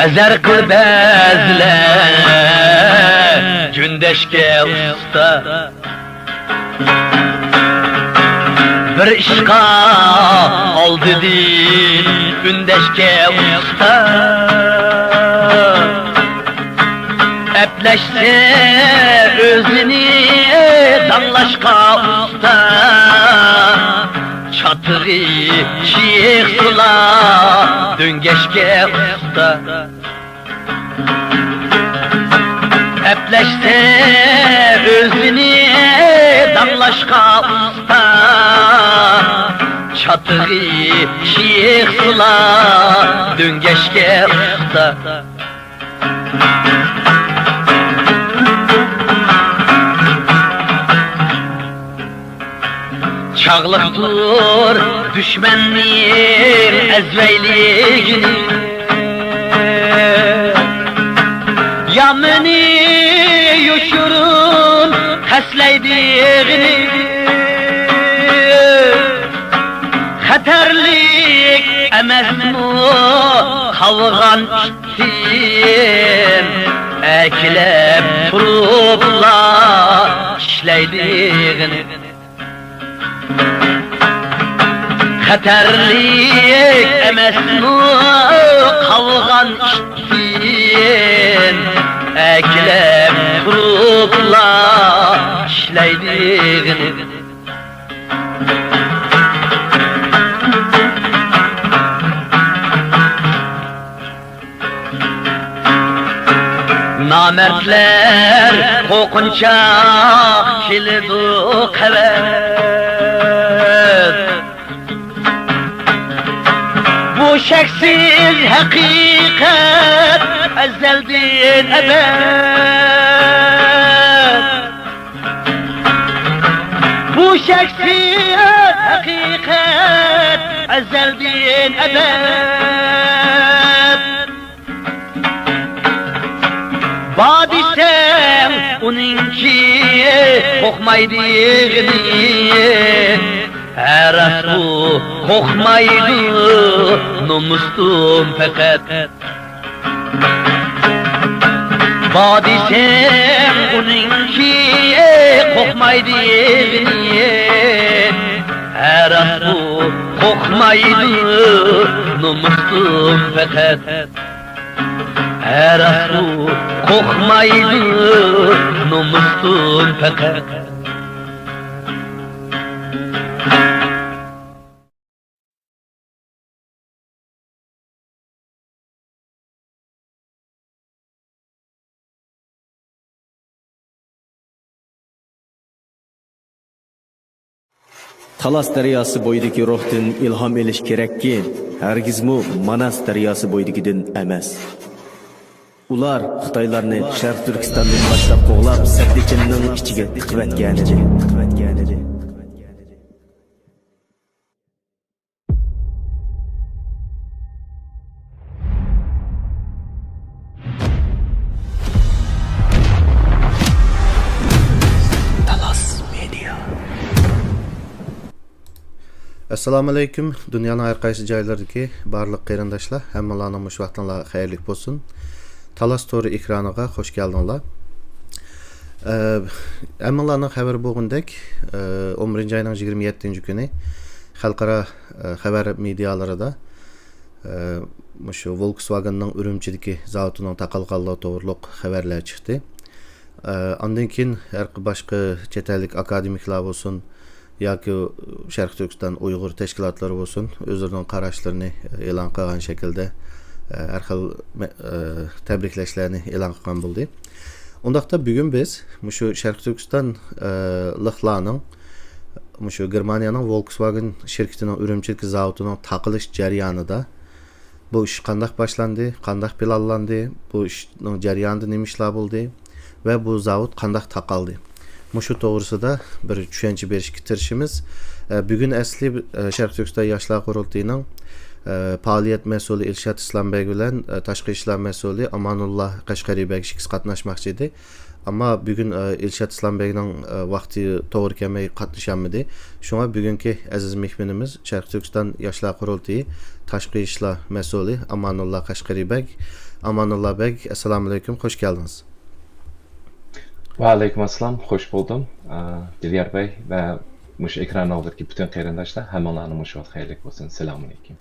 Ezer kıl bezle gündeşke usta, bir işqa aldı dil gündeşke usta. Epleşse özünü danlaşka usta, çatırı şiik sula döngeşke usta. Epleşse özünü damlaşka usta, çatırı şiik sula döngeşke usta. Çağlıktır düşmenliğin ezveyliğini, yamını yuşurun hesleydiğini. Xatarlik emasmu kavgan ittin, eklep turupla işleydiğini. Xatarlik emasmu kavgan ittin, eklep turupla işleydiğini. Namertler kokunca kildu kavet, bu şeksiz hakikat ezelden ebed. Bu şeksiz hakikat ezelden ebed. Badisem onunki kokmaydiğini, her asbu kokmaydı namustum fakat. Badisem onunki kokmaydiğini, her asbu kokmaydı namustum fakat. Her asbu kokmaydı namustum fakat. Talas daryosi bo'yidagi ruhdan ilhom elish kerakki, hargizmi Manas daryosi bo'yidagidan emas. Ular Xitoylarni Sharq Turkistondan boshlab qo'g'lab, Saddiqinning ichiga tiqvatgan edi. Assalomu alaykum. Dunyoning har qaysi joylaridagi barliq qarindoshlar, hammalarning mush vaqtinlar xayrli bo'lsin. Talas To'ri ekraniga xush keldinglar. Hammalarning xabari bo'lgandek, 11-oyning 27-kuni xalqaro xabar medialarida shu Volkswagenning Urumchidagi zavodining taqalqanligi to'g'riliq xabarlar chiqdi. Ondan keyin har boshqa chet ellik akademiklar bo'lsin yoki Sharq Turkiston Uyg'ur tashkilotlari bo'lsin, o'zlarining qarashlarini e'lon qilgan shaklda har xil tabriklashlarni e'lon qilgan bo'ldi. Undaqda bugun biz shu Sharq Turkiston liqlarning shu Germaniyaning Volkswagen shirkatining Urumchidagi zavodining taqilish jarayonida bu ish qanday boshlandi, qanday planlandi, bu ishning jarayonida nima ishlar bo'ldi va bu zavod qanday taqaldi. Mushu to'g'risida bir tushuncha berishga tirishimiz. Bugun asli Sharq Turkiston yoshlar qurultayining Faaliyet mesulü İlşat İslambek bilen Taşqi İşler mesulü Amanullah Qashqaribek ikisi qatnaşmakçı idi. Ama bugün İlşat İslambek'nin vakti doğru kelmey qatnaşanmadı. Şuna bugünkü aziz mehmanimiz Şərq Türkistan Yaşlar Qurultayı Taşqi İşler mesulü Amanullah Qashqaribek. Amanullah Bek, assalamu alaikum, hoş geldiniz. Ve aleyküm assalam, hoş buldum. Dilyar Bey ve muş ekran aldaki bütün qarindoshlar hammalarni muş vaqt xayrli bo'lsin. Assalomu alaykum.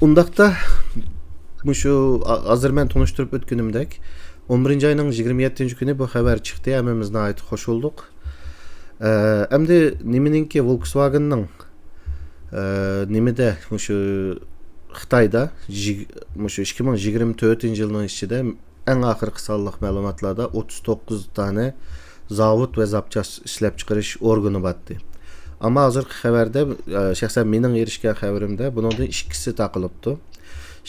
Undaqda şu hazır men tanıştırıp ötkünümdek 11 ayının 27 günü bu haber çıktı. Hammamizga ait hoş olduk. Endi nimeninki Volkswagen'ның nimede şu Xitayda şu 2024 yılının içinde en ahırkı sağlık məlumatlarda 39 tane zavod ve zapças işlep çıkarış organı battı. Ama hazırki xəbərdə şəxsən mening erişkən xəbərimdə bunun ikisi taqılıbdı.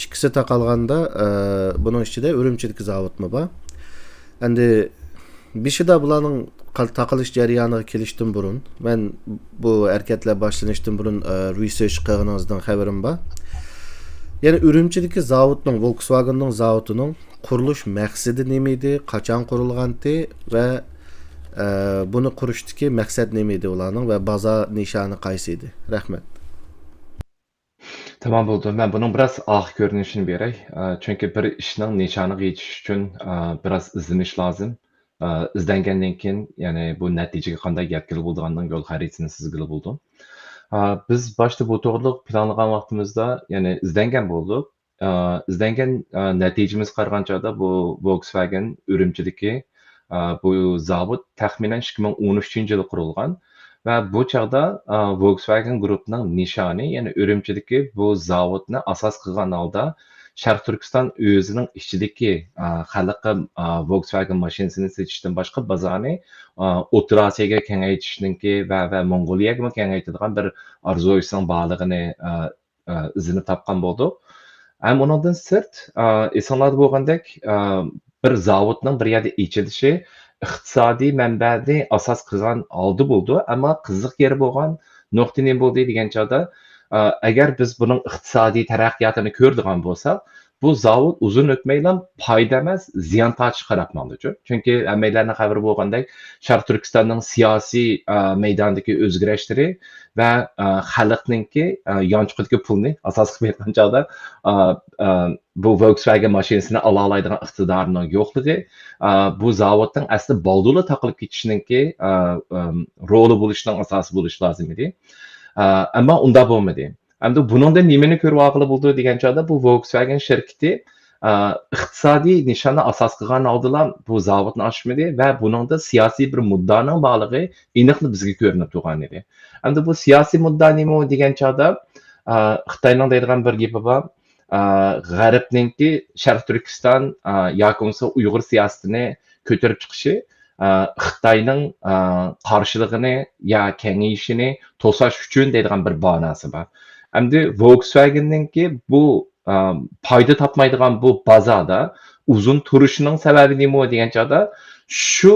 İkisi taqalğanda bunun içində Ürümçidəki zavodmu var. Endi bir şey de bulanın taqılış jarayoniga kelishdan burun men bu hareketler başlanışdan burun research qilganingizdan xəbərim var. Yani Ürümçidəki zavodning Volkswagen'ның zavodunun quruluş məqsədi nima idi, qachon qurilgandi və bunu qurushdagi maqsad nima edi ularning və baza nishoni qaysi idi? Rahmat. Tamam buldum. Ben bunun biraz görünüşünü berey. Çünkü bir işinin nişanı yetiş için biraz izleniş lazım. İzlengenden keyin yani bu neticeye qanday yetkili bo'lgandan yol xaritasini sizgili buldum. Biz başta bu to'g'riliq planlagan vaqtimizda yani izlengen bulduk. İzlengen neticemiz qaraganda bu Volkswagen Ürümçidagi bu zavod taxminan 2013-yılı qurilgan ve bu çağda Volkswagen grupunun nişanı yani Ürümçidagi bu zavodni asas qilgan holda Şərq Türkistan özünün ichidagi xalqqa Volkswagen mashinasini setishdan boshqa bazani O'rta Osiyoga kengaytishniki va Mongoliyaga kengaytiradigan bir orzusining borligini izini topgan bo'ldik. Ham undan sirt esinglarda bo'lgandek bir zavodning bir yerda ichilishi iqtisodiy manbani asos qilgan oldi bo'ldi, ammo qiziq yeri bo'lgan nuqta nima bo'ldi degan chog'da agar biz buning iqtisodiy taraqqiyotini ko'radigan bo'lsak, bu zavod uzun o'tmayla foyda emas, ziyon tortish qarab qoldi. Chunki hammalarning xabari bo'lgandek, Sharq Turkistonning siyosiy maydondagi o'zgarishlar va xalqningki yonchiqidagi pulni asos qilib bergan chog'da bu Volkswagen mashinasini ola oladigan iqtidorning yo'qligi, bu zavodning asli bolduli taqilib ketishiningki roli bo'lishining asosi bo'lishi lozim edi. Ammo unda bo'lmadi. Hamda buningda nimani ko'rib olg'ili bo'ldi degan chog'da bu Volkswagen shirkati iqtisodiy nishonni asos qilgan oldilar bu zavodni ochmadi va buningda siyosiy bir muddaning borligi aniqli bizga ko'rinib turgan edi. Hamda bu siyosiy mudda nima degan chog'da Xitoyning deydigan bir gapi bor. G'arbningki Sharq Turkiston yoki bo'lmasa Uyg'ur siyosatini ko'tarib chiqishi Xitoyning qarshiligini yo kengayishini to'sash uchun deydigan bir bahonasi bor. Hamda Volkswagen'ninki bu foyda topmaydigan bu bazada uzun turishining sababi nima degan chog'da shu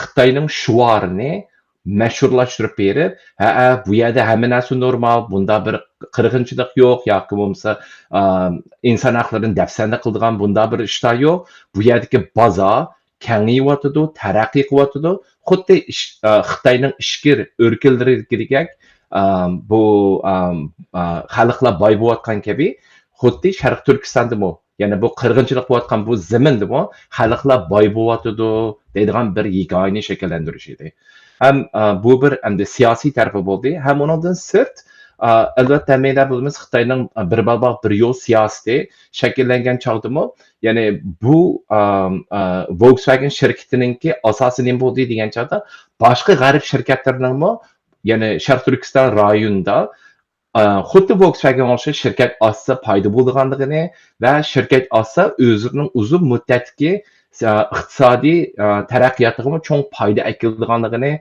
Xitoyning shuarini mashhurlashtirib berib, bu yerda hamma narsa normal, bunda bir qirg'inchilik yo'q yoki bo'lmasa inson haqlarini dafsanda qiladigan bunda bir ishlar yo'q. Bu yerdagi baza kengayotidi, taraqqiy qilyotidi. Xuddi Xitoyning ishkir o'rkildirgidek bu xalqlar boy bo'layotgan kabi xuddi Sharq Turkistondami, ya'ni bu qirg'inchilik bo'layotgan bu zamindami xalqlar boy bo'layotidi deydigan bir yagona shakllantirish edi. Ham bu bir endi siyosiy tarafi bo'ldi, ham undan sirt albatta hammalar bilamiz Xitoyning bir balbaq bir yo'l siyosati shakllangan chog'dami, ya'ni bu Volkswagen shirkatininki asosi nima bo'ldi degan chog'da boshqa g'arb shirkatlarningmi ya'ni Sharq Turkiston rayonida xuddi Volkswagen o'xshash shirkat ochsa foyda bo'lganligini va shirkat ochsa o'zining uzun muddatli iqtisodiy taraqqiyotiga cho'ng foyda keladiganligini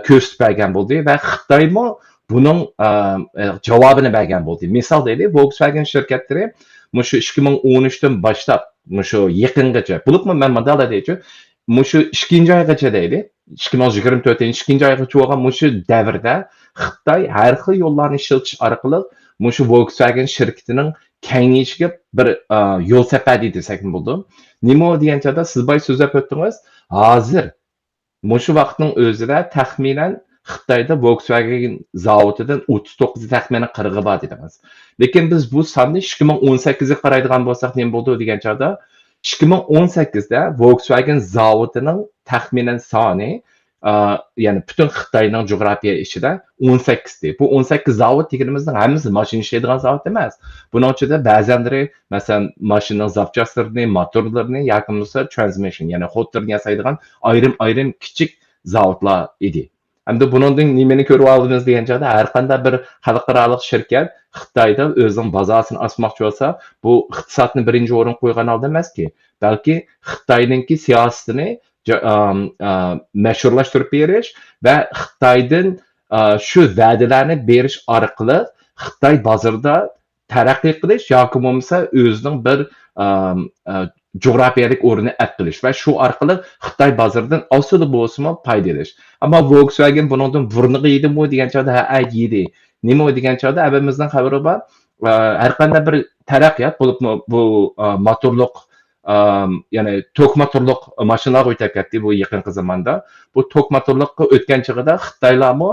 ko'rsatib bergan bo'ldi va Xitoymi buning javobini bergan bo'ldi. Misol deylik, Volkswagen shirkatlari shu 2013dan boshlab shu yaqingacha bo'libmi men model deychi shu 2 oygacha deylik 2024 2 oygacha bo'lgan shu davrda Xitoy har xil yo'llarni ishlatish orqali shu Volkswagen shirkatining kengayishiga bir yo'l sapadi desak bo'ladi. Nima degan chog'da siz boy so'zlab o'tdingiz. Hozir shu vaqtning o'zida taxminan Xitoyda Volkswagen zavodidan 39 taxminan 40 bor deymiz. Lekin biz bu sonni 2018 ga qaraydigan bo'lsak nima bo'ldi degan chog'da 2018da Volkswagen zavodining taxminan soni ya'ni butun Xitoyning jo'g'rafiya ichida 18 di. Bu 18 zavod deganimizning hammasi mashina ishlaydigan zavod emas. Buning ichida ba'zanlari masalan mashinaning zapchastlarini, motorlarini yoki bo'lmasa transmission ya'ni xotirni yasaydigan ayrim kichik zavodlar edi. Hamda buningdan nimani ko'rib oldingiz degan joyda har qanday bir xalqaro shirkat Xitoyda o'zining bozasini ochmoqchi bo'lsa, bu iqtisodni birinchi o'rin qo'ygan holda emaski, balki Xitoyninki siyosatini mashhurlashtirib berish va Xitoydan shu va'dalarni berish orqali Xitoy bozorida taraqqiy qilish yoki bo'lmasa o'zining bir coğrafiyalik o'rnini qilish va shu orqali Xitoy bozoridan asli bo'lsa foyda olish. Ammo Volkswagen buningdan burniga yedimi degan chog'da ha yedi. Nima degan chog'da abimizning xabari bor. Har qanday bir taraqqiyot bo'lib bu motorliq ya'ni tok motorliq mashinalar o'tib ketdi bu yaqinqi zamonda. Bu tok motorliqqa o'tgan chog'da Xitoylarmi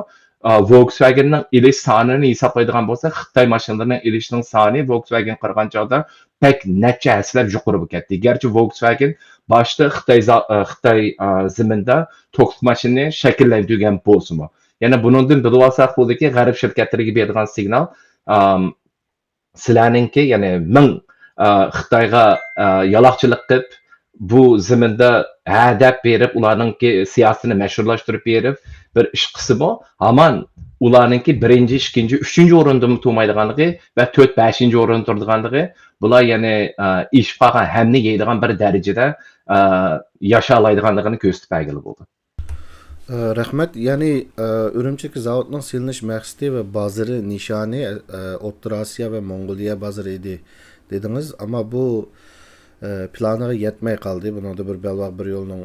Volkswagenning ilish sonini hisoblaydigan bo'lsa, Xitoy mashinalarining ilishning soni Volkswagen qirgan chog'da pek necha haslab yuqori bo'lib ketdi. Garchi Volkswagen boshda Xitoy zaminda tok mashinani shakllantirgan bo'lsa-mu. Yana buningdan bilib olsak bo'ldiki, g'arb shirkatlariga beradigan signal sizlarninki, ya'ni ming Xitoyga yaloqchilik qilib bu zaminda hadab berib, ularninki siyosatini mashhurlashtirib berib bir ish qilsa-mu, hamon ularninki birinchi, ikkinchi, uchinchi o'rinda turmaydiganligi va 4-5 o'rinda turadiganligi, bular ya'ni ish qilgan hamni yeydigan bir darajada yasha oladiganligini ko'rsatib bergan bo'ldi. Rahmat. Ya'ni Urumchidagi zavodning silinish maqsadi va bozori nishoni O'rta Osiyo va Mongoliya bozori edi dedingiz, ammo bu planiga yetmay qoldi. Buningda bir belvoq bir yo'lning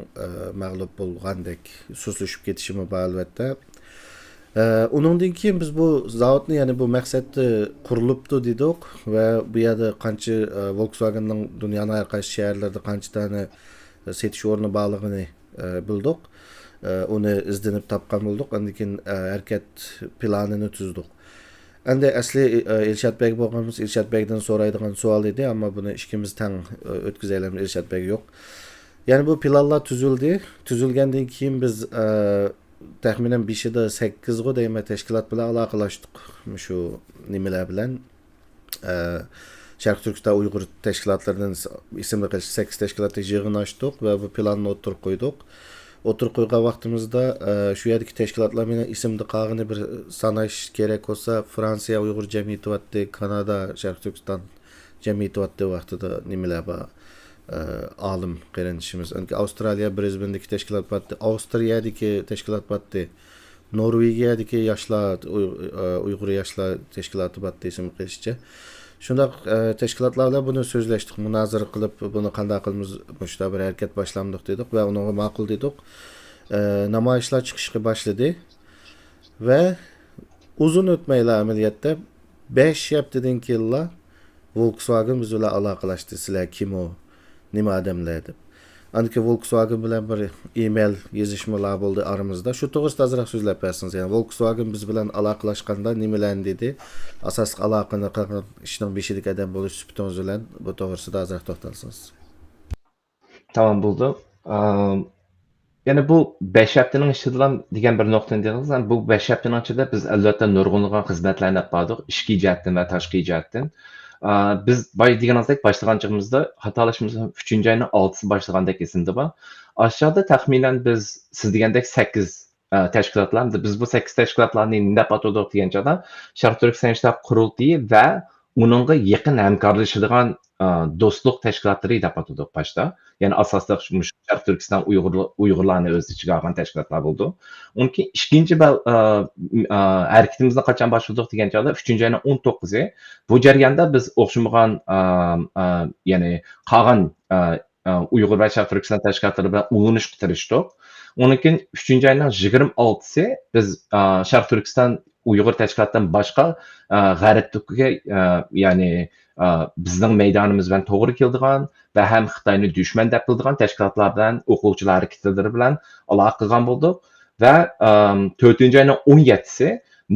mag'lub bo'lgandek sustlashib ketishimi bor albatta. Uningdan keyin biz bu zavodni, ya'ni bu maqsadda qurilibdi dedik va bu yerda qancha Volkswagenning dunyoning har qaysi shaharlarida qancha tane setish o'rni borligini bildik. Uni izlanib topgan bo'ldik. Undan keyin harakat planini tuzdik. Endi asli Elshadbek bo'lganmiz, Elshadbekdan so'raydigan savol edi, ammo buni ikkimiz tang o'tkazaylik, Elshadbek yo'q. Ya'ni bu planlar tuzildi. Tuzilgandan keyin biz taxminan 5-da 8 ga deyman tashkilot bilan aloqalashdik. Shu nimalar bilan Sharq Turkiston Uyg'ur tashkilotlaridan ismli 8 tashkilotga yig'in ochdik va bu planni o'tirib qo'ydik. O'tirib qo'ygan vaqtimizda shu yerdagi tashkilotlar bilan ismni qog'ini bir sanash kerak bo'lsa, Fransiya Uyg'ur jamiyati vatdi, Kanada Sharq Turkiston jamiyati vatdi vaqtida nimalar bor? Olim qarinishimiz. Avstraliya Brisbane'dagi tashkilot vatdi, Avstriyadagi tashkilot vatdi, Norvegiyadagi yoshlar Uyg'ur yoshlar tashkiloti vatdi ism qo'yishcha. Shundoq tashkilotlar bilan buni so'zlashdik, munozara qilib, buni qanday qilamiz, shunda bir harakat boshlandik dedik va unga ma'qul dedik. Namoyishlar chiqishga boshladi va uzun o'tmaylar amaliyotda 5 haftadan keyin Volkswagen biz bilan aloqalashdi. Sizlar kim o, nima odamlar deb. Anki Volkswagen bilan bir email yozishmalar bo'ldi aramizda. Shu to'g'risida ozroq so'zlab bersangiz, ya'ni Volkswagen biz bilan aloqalashganda nimalarni dedi? Asosiy aloqani qilgan ishning beshidagi odam bo'lish suhbatingiz bilan bu to'g'risida ozroq to'xtalsangiz. Tamam bo'ldi. Ya'ni bu 5 haftaning ishidan degan bir nuqtani dedingiz. Bu 5 haftaning ichida biz albatta nurg'unlagan xizmatlarni qildik, ichki jihatdan va tashqi jihatdan. Biz deganimizdek boshlagan chog'imizda xatolashimiz 3-oyning 6-si boshlagandek esimda bor. Aşağıda taxminan biz siz degandek 8 tashkilotlar, biz bu 8 tashkilotlarni nima atadik degan joyda Sharq Turkiston ishlar qurultiyi va uningga yaqin hamkorlashadigan do'stlik tashkilotlari deb atadik boshda. Ya'ni asosda Sharq Turkiston Uyg'urlarni o'z ichiga olgan tashkilotlar bo'ldi. Unki ikkinchi harakatimizni qachon boshladik degan joyda 3-oyning 19-i. Bu jarayonda biz o'xshamagan ya'ni qolgan Uyg'ur va Sharq Turkiston tashkilotlari bilan ulanishga tirishdik. Undan keyin 3-oyning 26-si biz Sharq Turkiston Uyg'ur tashkilotdan boshqa g'arbdagi ya'ni bizning maydonimiz bilan to'g'ri keladigan va ham Xitoyni dushman deb biladigan tashkilotlar bilan o'quvchilar harakatlari bilan aloqa qilgan bo'ldik va 4-oyning 17-si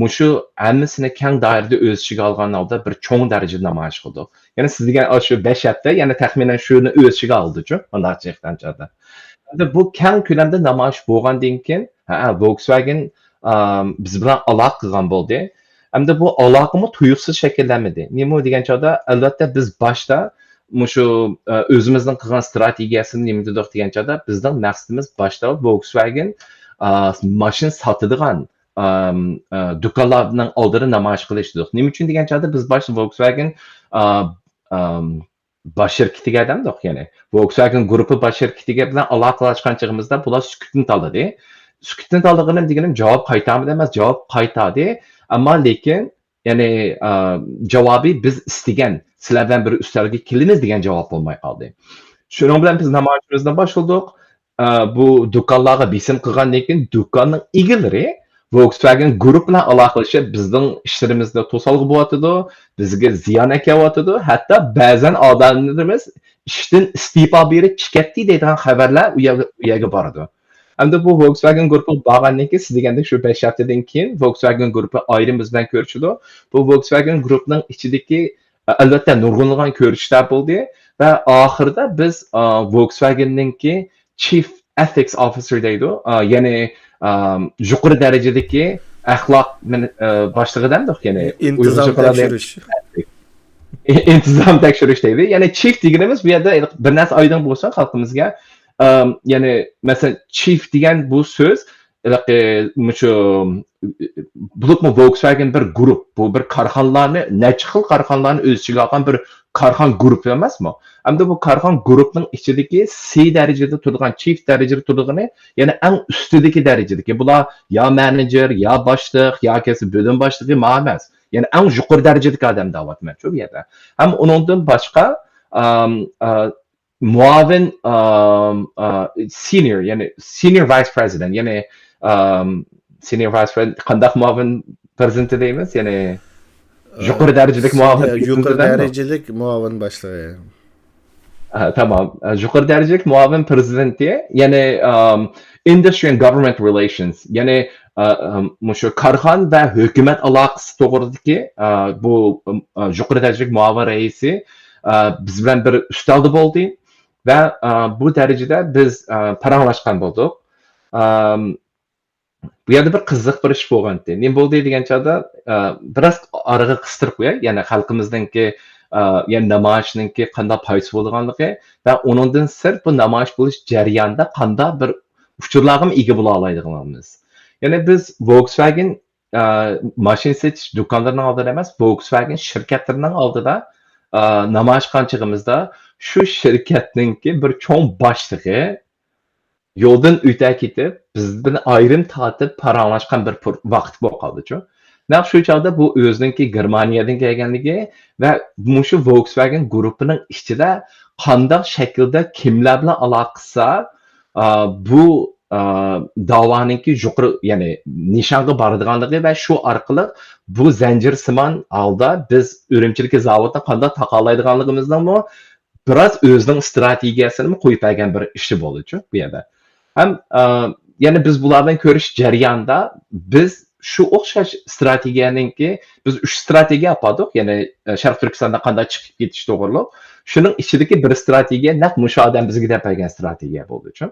mushu hammasini keng doirada o'z ichiga olgan holda bir cho'ng darajada namoyish qildik. Ya'ni siz degan shu 5 hafta, ya'ni taxminan shuni o'z ichiga oldi-ku, bunday chekdanchada. Bu keng ko'lamda namoyish bo'lgandan keyin Volkswagen biz bilan aloqa qilgan bo'ldi. Hamda bu aloqami tuyuqsiz shakllanmadi. Nima degan chog'da albatta biz boshda mushu o'zimizning qilgan strategiyasini nima dedik degan chog'da bizning maqsadimiz boshda Volkswagen mashin sotadigan do'konlarning oldida namoyish qilish dedik. Nima uchun degan chog'da biz boshda Volkswagen bosh shirkatiga dedik, ya'ni Volkswagen guruhi bosh shirkatiga bilan aloqa qilishgan chog'imizda bular sukutni oldi. Sukutni oldiganim deganim javob qaytarmadi emas, javob qaytardi. Ammo lekin ya'ni javobi biz istagan sizlar bilan bir ustalga kelamiz degan javob bo'lmay qoldi. Shuning bilan biz namoyishimizni boshladik. Bu do'konlarga besim qilgandan keyin do'konning egalari Volkswagen guruh bilan aloqalashib bizning ishlarimizni to'solg'i bo'lyotdi, bizga ziyon kelyotdi, hatto ba'zan odamlarimiz ishdan iste'fo berib chiqatdi degan xabarlar u yerga boradi. Hamda bu Volkswagen guruhi bo'lgandan keyin siz degandek shu 5 haftadan keyin Volkswagen guruhi ayrim biz bilan ko'rishdi. Bu Volkswagen guruhining ichidagi albatta nurg'unlagan ko'rishlar bo'ldi va oxirida biz Volkswagen'ninki Chief Ethics Officer deydi, ya'ni yuqori darajadagi axloq boshlig'idan, ya'ni intizom tekshirish deydi. Ya'ni chief deganimiz bu yerda bir narsa oydin bo'lsa xalqimizga, ya'ni masalan chief degan bu so'z shu bulutmi Volkswagen bir guruh, bu bir korxonalarni, necha xil korxonalarni o'z ichiga olgan bir korxon guruhi emasmi? Hamda bu korxon guruhining ichidagi C darajada turgan, chief darajada turgani, ya'ni eng ustidagi darajadagi. Bular yo manager, yo boshliq, yoki bo'lim boshlig'i emas. Ya'ni eng yuqori darajadagi odam da'vatman shu yerda. Ham undan boshqa muavin senior, ya'ni senior vice president, ya'ni senior vice president qandaq muavin prezidenti deymiz, ya'ni yuqori darajadagi muavin. Yuqori darajalik muavin boshlig'i. Tamam. Yuqori darajalik muavin prezidenti, ya'ni industry and government relations, ya'ni mushu korxon va hukumat aloqasi to'g'ridagi bu yuqori darajalik muavin raisi biz bilan bir ustalda bo'ldi va bu darajada biz paranglashgan bo'ldik. Bu yerda bir qiziq bir ish bo'lgandi. Nima bo'ldi degan chog'da biroz oraga qistirib qo'yay, ya'ni xalqimizningki ya'ni namoyishninki qanday foyda bo'lganligi va undan sir bu namoyish bo'lish jarayonida qanday bir uchurlarga ega bo'la oladiganimiz. Ya'ni biz Volkswagen mashina sotish do'konlarining oldida emas, Volkswagen shirkatlarining oldida namoyish qilganchig'imizda shu shirkatninki bir cho'ng boshlig'i yo'ldan o'ta ketib, biz bilan ayrim tortib paranglashgan bir vaqt bo'lib qoldi-ku. Naq shu chog'da bu o'zininki Germaniyadan kelganligi va shu Volkswagen guruhining ichida qanday shaklda kimlar bilan aloqasi bu da'voninki yuqori, ya'ni nishonga boradiganligi va shu orqali bu zanjirsimon holda biz Urumchidagi zavodni qanday taqolaydiganligimizni biroz o'zining strategiyasini qo'yib bergan bir ishi bo'ldi-ku bu yerda. Ham ya'ni biz bulardan ko'rish jarayonida biz shu o'xshash strategiyaninki biz 3 strategiya yapadik, ya'ni Sharq Turkistonda qanday chiqib ketish to'g'riliq. Shuning ichidagi bir strategiya naq mushu odam bizga deb bergan strategiya bo'ldi-ku.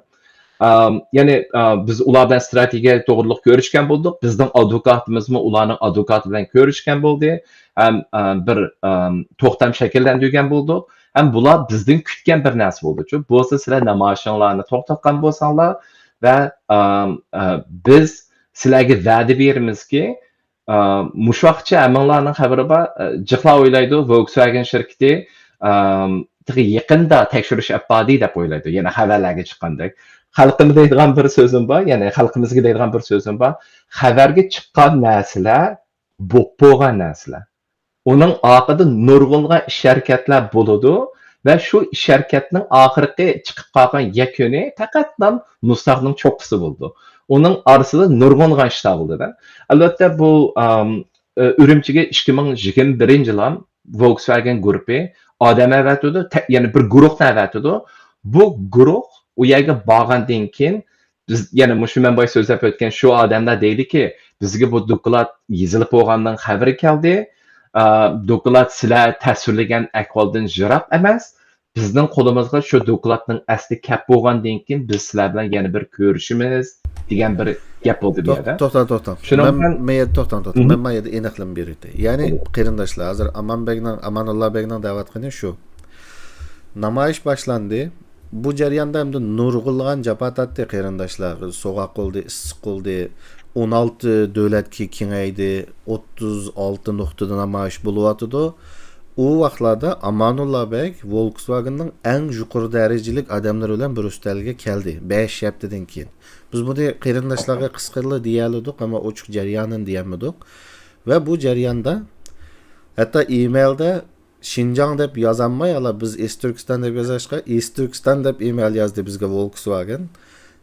Ya'ni biz ular bilan strategiya to'g'riliq ko'rishgan bo'ldik. Bizning advokatimizmi ularning advokati bilan ko'rishgan bo'ldi. Ham bir to'xtam shakllantirgan bo'ldik. Ham bular bizdan kutgan bir narsa bo'ldi-ku. Bo'lsa sizlar namoyishinglarni to'xtatgan bo'lsanglar va biz sizlarga va'da beramizki, mushvaqcha amanglarning xabari bor, jiqlar o'ylaydi Volkswagen shirkati yaqinda tekshirish apadi deb o'ylaydi. Ya'ni xabarlarga chiqqandek. Xalqimizga deydigan bir so'zim bor, ya'ni xalqimizga deydigan bir so'zim bor. Xabarga chiqqan narsalar bo'lgan narsalar. Uning oqida nurg'ungan sharkatlar bo'ladi va shu sharkatning oxirgi chiqib qolgan yakuni faqat Mustaqning cho'qqisi bo'ldi. Onun arasında nurg'ungan ishlar bo'ldi-da. Albatta bu Urumchiga 2021-yil Volkswagen guruhi odam avatdi, ya'ni bir guruhni avatdi. Bu guruh u yerga borgandan keyin biz yana mushu men boya so'zlab o'tgan shu odamlar deydiki, bizga bu doklad yozilib bo'lgandan xabari keldi. Doklad sizlar tasvirlagan ahvoldan jiroq emas. Bizning qo'limizga shu dokladning asli kap bo'lgandan keyin biz sizlar bilan yana bir ko'rishimiz degan bir gap bo'ldi bu yerda. To'xtam. To'xtam. Men mayda aniqlam berdi. Ya'ni qarindoshlar, hozir Amanullo Begning da'vat qilgani shu. Namoyish boshlandi. Bu jarayonda hamda nurg'ulg'an japatatdi qarindoshlar, so'g'aq bo'ldi, issiq bo'ldi. 16 davlatga kengaydi, 36 nuqtada namoyish bo'lyotdi. O vaqtlarda Amanullo Beg Volkswagen'ning eng yuqori darajalik odamlar bilan bir ustalga keldi 5 haftadan keyin. Biz buni qarindoshlarga qisqarli deyaldik, ammo ochiq jarayonini deyamadik. Va bu jarayonda hatto emailda Şinjan deb yozolmay, ala biz Est-Turkiston deb yozashqa Est-Turkiston deb email yozdi bizga Volkswagen.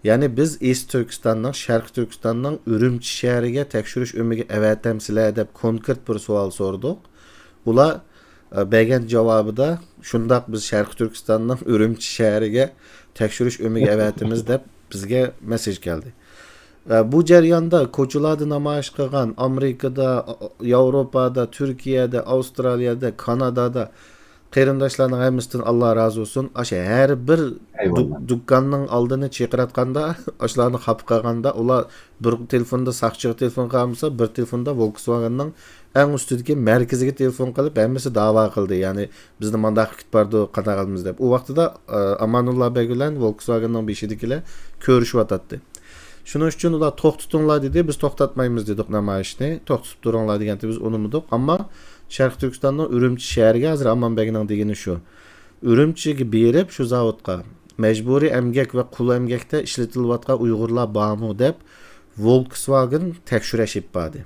Ya'ni biz Est-Turkistonning, Sharq Turkistonning Urumchi shahriga tekshirish o'miga avatamsizlar deb konkret bir savol so'rdik. Ular bergan javobida shundoq biz Sharq Turkistonning Urumchi shahriga tekshirish o'miga avatimiz deb bizga mesaj keldi. Bu jarayonda ko'chalarda namoyish qilgan Amerikada, Yevropada, Turkiyada, Avstraliyada, Kanadada qarindoshlarning hammasidan Alloh razı olsun. Asha har bir dukkanning oldini cheqiratganda, ashlarni xap qilganda, ular bir telefonda saqchiga telefon qilmasa, bir telefonda Volkswagenning eng ustidagi markaziga telefon qilib, hammasi da'vo qildi. Ya'ni bizni mandaq kit bordi, qadag'almiz deb. U vaqtida Amanullo Beg bilan Volkswagenning beshidagilar ko'rishyotdi. Shuning uchun ular to'xtatinglar dedi, biz to'xtatmaymiz dedik namoyishni. To'xtatib turinglar deganda biz unutdik, ammo Sharq Turkistonning Urumchi shahriga hozir Aman Begning degani shu. Urumchiga berib shu zavodga majburiy emgak va qul emgakda ishlatilayotgan Uyg'urlar bormi deb Volkswagen tekshirashib berdi.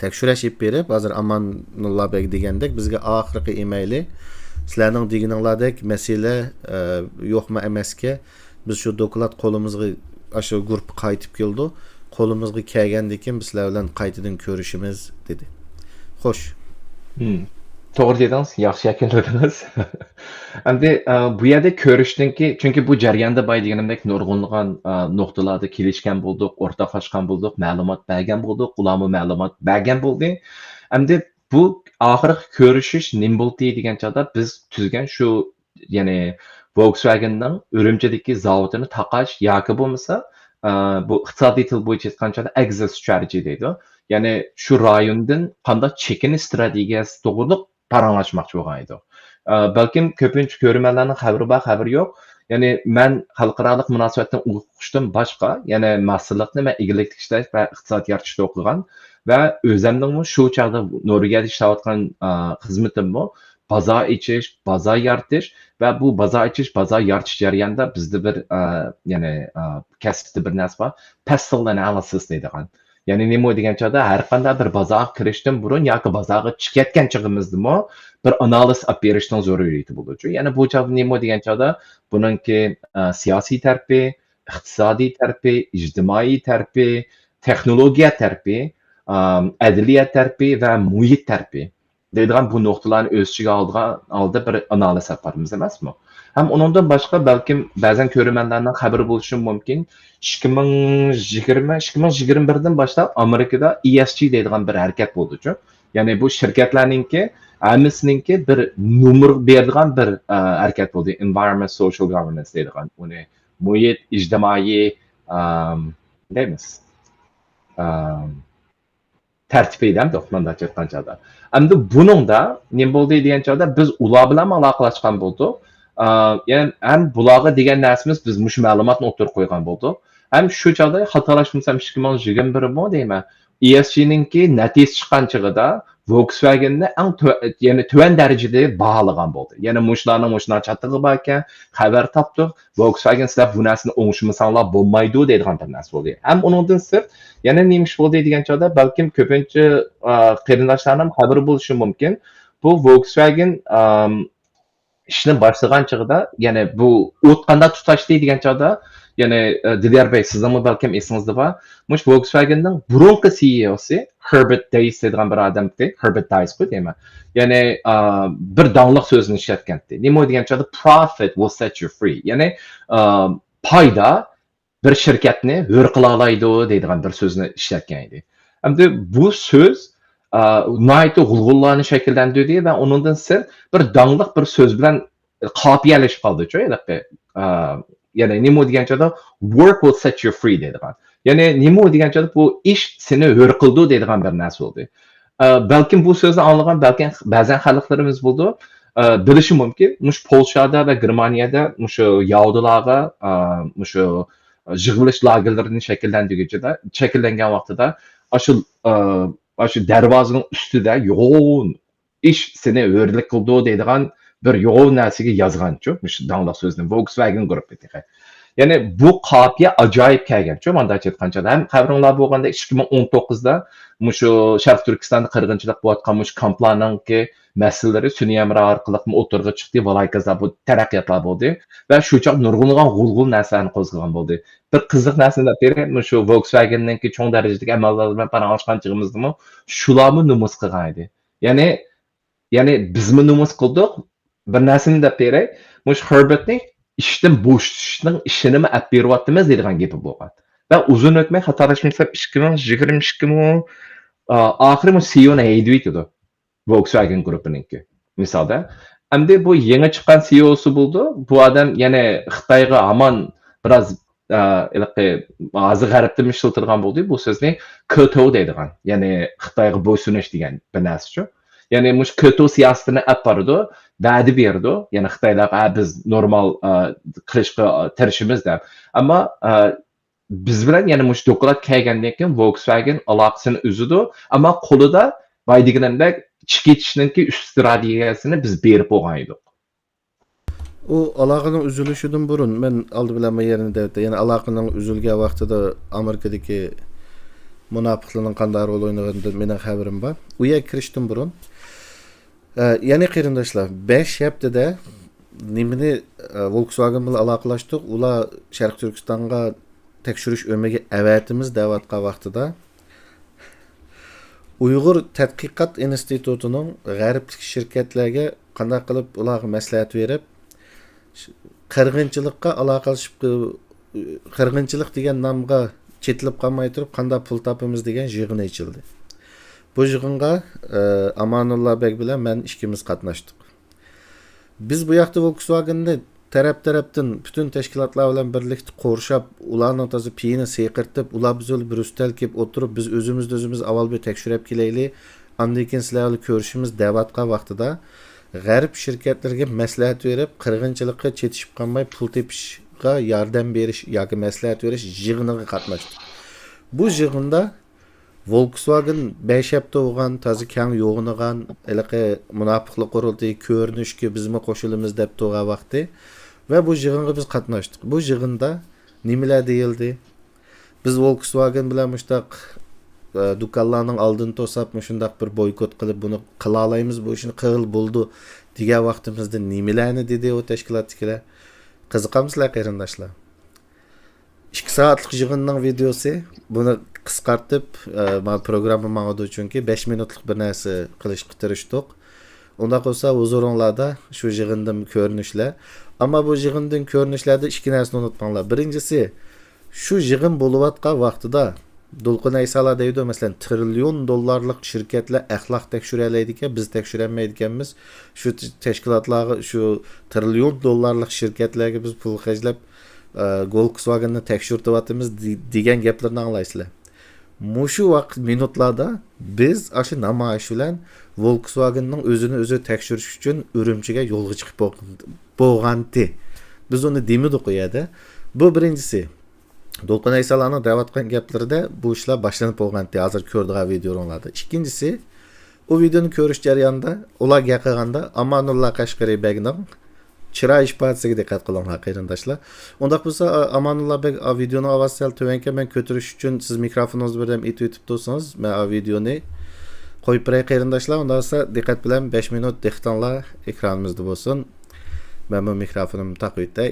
Tekshirashib berib, hozir Amanullo Beg degandek bizga oxirgi emaili sizlarning deganinglardek masala yo'qmi emasga biz shu doklad qo'limizga aşağı grup qaytib keldi. Qo'limizga kelgandan keyin biz sizlar bilan qaytadan ko'rishimiz dedi. Xo'sh. To'g'ri dedingiz, yaxshi yakunladingiz. Endi bu yerda ko'rishdinki, chunki bu jarayonda boya deganimdek nurg'unlagan nuqtalarda kelishgan bo'ldik, o'rtoqlashgan bo'ldik, ma'lumot bergan bo'ldik, ularga ma'lumot bergan bo'ldi. Endi bu oxirgi ko'rishish nima bo'ldi degan chog'da biz tuzgan shu, ya'ni Volkswagen'ning Urumchidagi zavodini taqash yoki bo'lmasa bu iqtisodiy til bo'yicha aytgancha exit strategy deydi. Ya'ni shu rayondan qanday chekinish strategiyasi to'g'riliq paranglashmoqchi bo'lgan edi. Balkim ko'pincha ko'rmanlarning xabari yo'q. Ya'ni men xalqaro munosabatdan o'qishdan boshqa, ya'ni mahsulotni men egilik ishlash va iqtisod yaratishda o'qigan va o'zimning shu chog'da Norvegiyada ishlayotgan xizmatimni bozor ichish, bozor yaratish va bu bozor ichish, bozor yaratish jarayonida bizda bir ya'ni kasbda bir narsa bor, pestle analysis deydigan. Ya'ni nima degan chog'da har qanday bir bozorga kirishdan burun yoki bozorga chiqayotgan chog'imizdami bir analiz olib berishning zaruriyati bo'ladi. Ya'ni bu chog'da nima degan chog'da buningki siyosiy tarafi, iqtisodiy tarafi, ijtimoiy tarafi, texnologiya tarafi, adliyat tarafi va muhit tarafi deydigan bu nuqtalarni o'z ichiga oldi bir analiz yaparmiz emasmi? Ham undan boshqa balkim ba'zan ko'rmanlarning xabari bo'lishi mumkin. 2021dan boshlab Amerikada ESG deydigan bir harakat bo'ldi-ku. Ya'ni bu shirkatlarningki hammasiningki bir nomer beradigan bir harakat bo'ldi. Environment Social Governance deydigan. Uni muhit, ijtimoiy deymiz. Tartibiydan to'xtamda aytgan chog'da. Endi buningda nima bo'ldi degan chog'da biz ular bilan aloqalashgan bo'ldik. Ya'ni ham bularga degan narsamiz biz mush ma'lumotni o'tirib qo'ygan bo'ldik. Ham shu chog'da xatolashmasam 2021 mi deyman. ESG'ninki natija chiqqan chog'ida Volkswagen'ni ya'ni tuvan darajada baholagan bo'ldi. Ya'ni mushlar chatig'i bor ekan, xabar topdik. Volkswagen sizlar bu narsani o'ngishmasanlar bo'lmaydi deydigan bir narsa bo'ldi. Ham uningdan sirt yana nima ish bo'ldi degan chog'da balkim ko'pincha qarindoshlarning xabari bo'lishi mumkin. Bu Volkswagen ishni boshlagan chog'da, ya'ni bu o'tqanda tutashdi degan chog'da, Yani Dilyar Bey sizden belki esinizde var. Muş Volkswagen'ın burunki CEO'su Herbert Diess dediğin bir adamdı. Herbert Diess bu değil mi? Yani bir dağlık sözünü işletkendi. Nemo degan çadı profit will set you free. Yani payda bir şirketni hür qila olaydi deydigan bir sözünü işletken idi. Endi bu söz nihoyatda g'ulg'ullarni shakllantirdi va undan sir bir danglik bir so'z bilan qopiyalashib qoldi-ku. Ya'ni nima deganchada work will set you free deydigan. Ya'ni nima deganchada bu ish seni hur qildi deydigan bir narsa bo'ldi. Balkim bu so'zni anglagan balkim ba'zan xalqlarimiz bo'ldi. Bilishi mumkin. Mush Polshada va Germaniyada mushu yahudilarga mushu yig'ilish lagerlarini shakllangan vaqtida shu darvozaning ustida yo'g'on ish seni o'rlik qildi deydigan bir yo'g'on narsaga yozganchu shu danglik so'zni Volkswagen guruhi. Ya'ni bu qopiya ajoyib kelganchu mandachi aytgancha ham qabringlar bo'lganda 2019da shu Sharq Turkistonda qirg'inchilik bo'layotgan shu komplarninki masalalari sun'iy amra orqali o'tirg'i chiqdi, valaykazlar bu taraqqiyotlar bo'ldi va shu choq nurg'unlagan g'ulg'ul narsalarni qo'zg'agan bo'ldi. Bir qiziq narsani beri shu Volkswagen'ninki cho'ng darajadagi amallar bilan paralashgan chig'imizdimi shularni numus qilgan edi. Ya'ni bizmi numus qildik bir narsani deb beray, mush Herbertning ishdan bo'shatishning ishini olib beryapmiz deydigan gapi bo'lgan. Va uzun o'tmay xatolashmasam 2022 oxiri CEO'ni haydaydi. Volkswagen guruhininki. Misalda, endi bu yangi chiqqan CEO'si bo'ldi. Bu odam yana Xitoyga hamon biroz hozir g'arbda ishiltirgan bo'ldi. Bu so'zni KTO deydigan. Ya'ni Xitoyga bo'ysunish degan bir narsa-chu. Ya'ni mush KTO siyosatini olib bordi, va'da berdi. Ya'ni Xitoylarga biz normal qilishga tirishimiz deb. Ammo biz bilan yana mush doklad kelgandan keyin Volkswagen aloqasini uzdi, ammo qo'lida baydiganimda chiqitishninki üst strategiyasini biz berib bo'lgan edik. O aloqaning uzilishidan burun men oldi bilan yerini devdi. Ya'ni aloqaning uzilgan vaqtida Amerikadagi munofiqlarning qanday rol o'ynaganidan mening xabarim bor. U yerga kirishdan burun ya'ni qarindoshlar 5 haftada nimani Volkswagen bilan aloqalashdik. Ular Sharq Turkistonga tekshirish o'rniga avatimiz da'vatga vaqtida Uyg'ur tadqiqot institutining g'arblik shirkatlarga qanday qilib ularga maslahat berib, qirg'inchilikqa aloqalashib qirg'inchilik degan nomga chetilib qolmay turib qanday pul topamiz degan yig'in ochildi. Bu yig'inga Amanullah bek bilan men ikkimiz qatnashdik. Biz bu yoqda Volkswagen'da tarafdan bütün tashkilotlar bilan birlikda qo'rshab, ularning toza piyini seqirtib, ular bizul bir ustal kelib o'tirib, biz o'zimiz avval bir tekshirib kelaylik. Andan keyin sizlarni ko'rishimiz da'vatga vaqtida g'arb shirkatlarga maslahat berib, qirg'inchilikqa chetishib qolmay pul tepishga yordam berish yoki maslahat berish yig'iniga qatnashdik. Bu yig'inda Volkswagen 5 hafta bo'lgan, toza keng yo'g'inigan, iliqi munofiqlik qurultiyi ko'rinishga bizmi qo'shilamiz deb turgan vaqti va bu yig'inga biz qatnashdik. Bu yig'inda nimalar deyildi? Biz Volkswagen bilan mushtaq do'konlarning oldini to'sab, shundaq bir boykot qilib buni qila olamiz, bu ishni qil bo'ldi degan vaqtimizda nimalarni dedi o tashkilotchilar? Qiziqamizlar qarindoshlar. 2 soatlik yig'inning videosi buni qisqartib programma ma'noda chunki 5 minutlik bir narsa qilishga tirishdik. Unda qolsa huzuringlarda shu yig'indan ko'rinishlar. Ammo bu yig'indan ko'rinishlarda ikki narsani unutmanglar. Birinchisi, shu yig'in bo'layotgan vaqtida Dolqin Aysalar deydi, masalan, trillion dollarlik shirkatlar axloq tekshiralaydi ekan, biz tekshirolmaydi ekanmiz. Shu tashkilotlarga, shu trillion dollarlik shirkatlarga biz pul xarjlab Volkswagenni tekshirtyapmiz degan gaplarni anglaysizlar. Mushu vaqt minutlarda biz aşı namoyish bilan Volkswagenning o'zini tekshirish uchun Urumchiga yo'lga chiqib bo'lgandi. Biz uni demidik u yerda. Bu birinchisi. Dolqin Aysalarning da'vat qilgan gaplarida bu ishlar boshlanib bo'lgandi. Hozir ko'rdigan videolarda. Ikkinchisi, o videoni ko'rish jarayonida ular gapirganda Amanullah Qashqariy begning chiroy ifodasiga diqqat qilinglar qarindoshlar. Unda bo'lsa Amanullah bek videoni avval tuvanka men ko'tirish uchun siz mikrofoningizni birdan etib tursangiz, men videoni qo'yib beray qarindoshlar. Unda bo'lsa diqqat bilan 5 minut diqqatinglar ekranimizda bo'lsin. Men bu mikrofonimni taqib etay.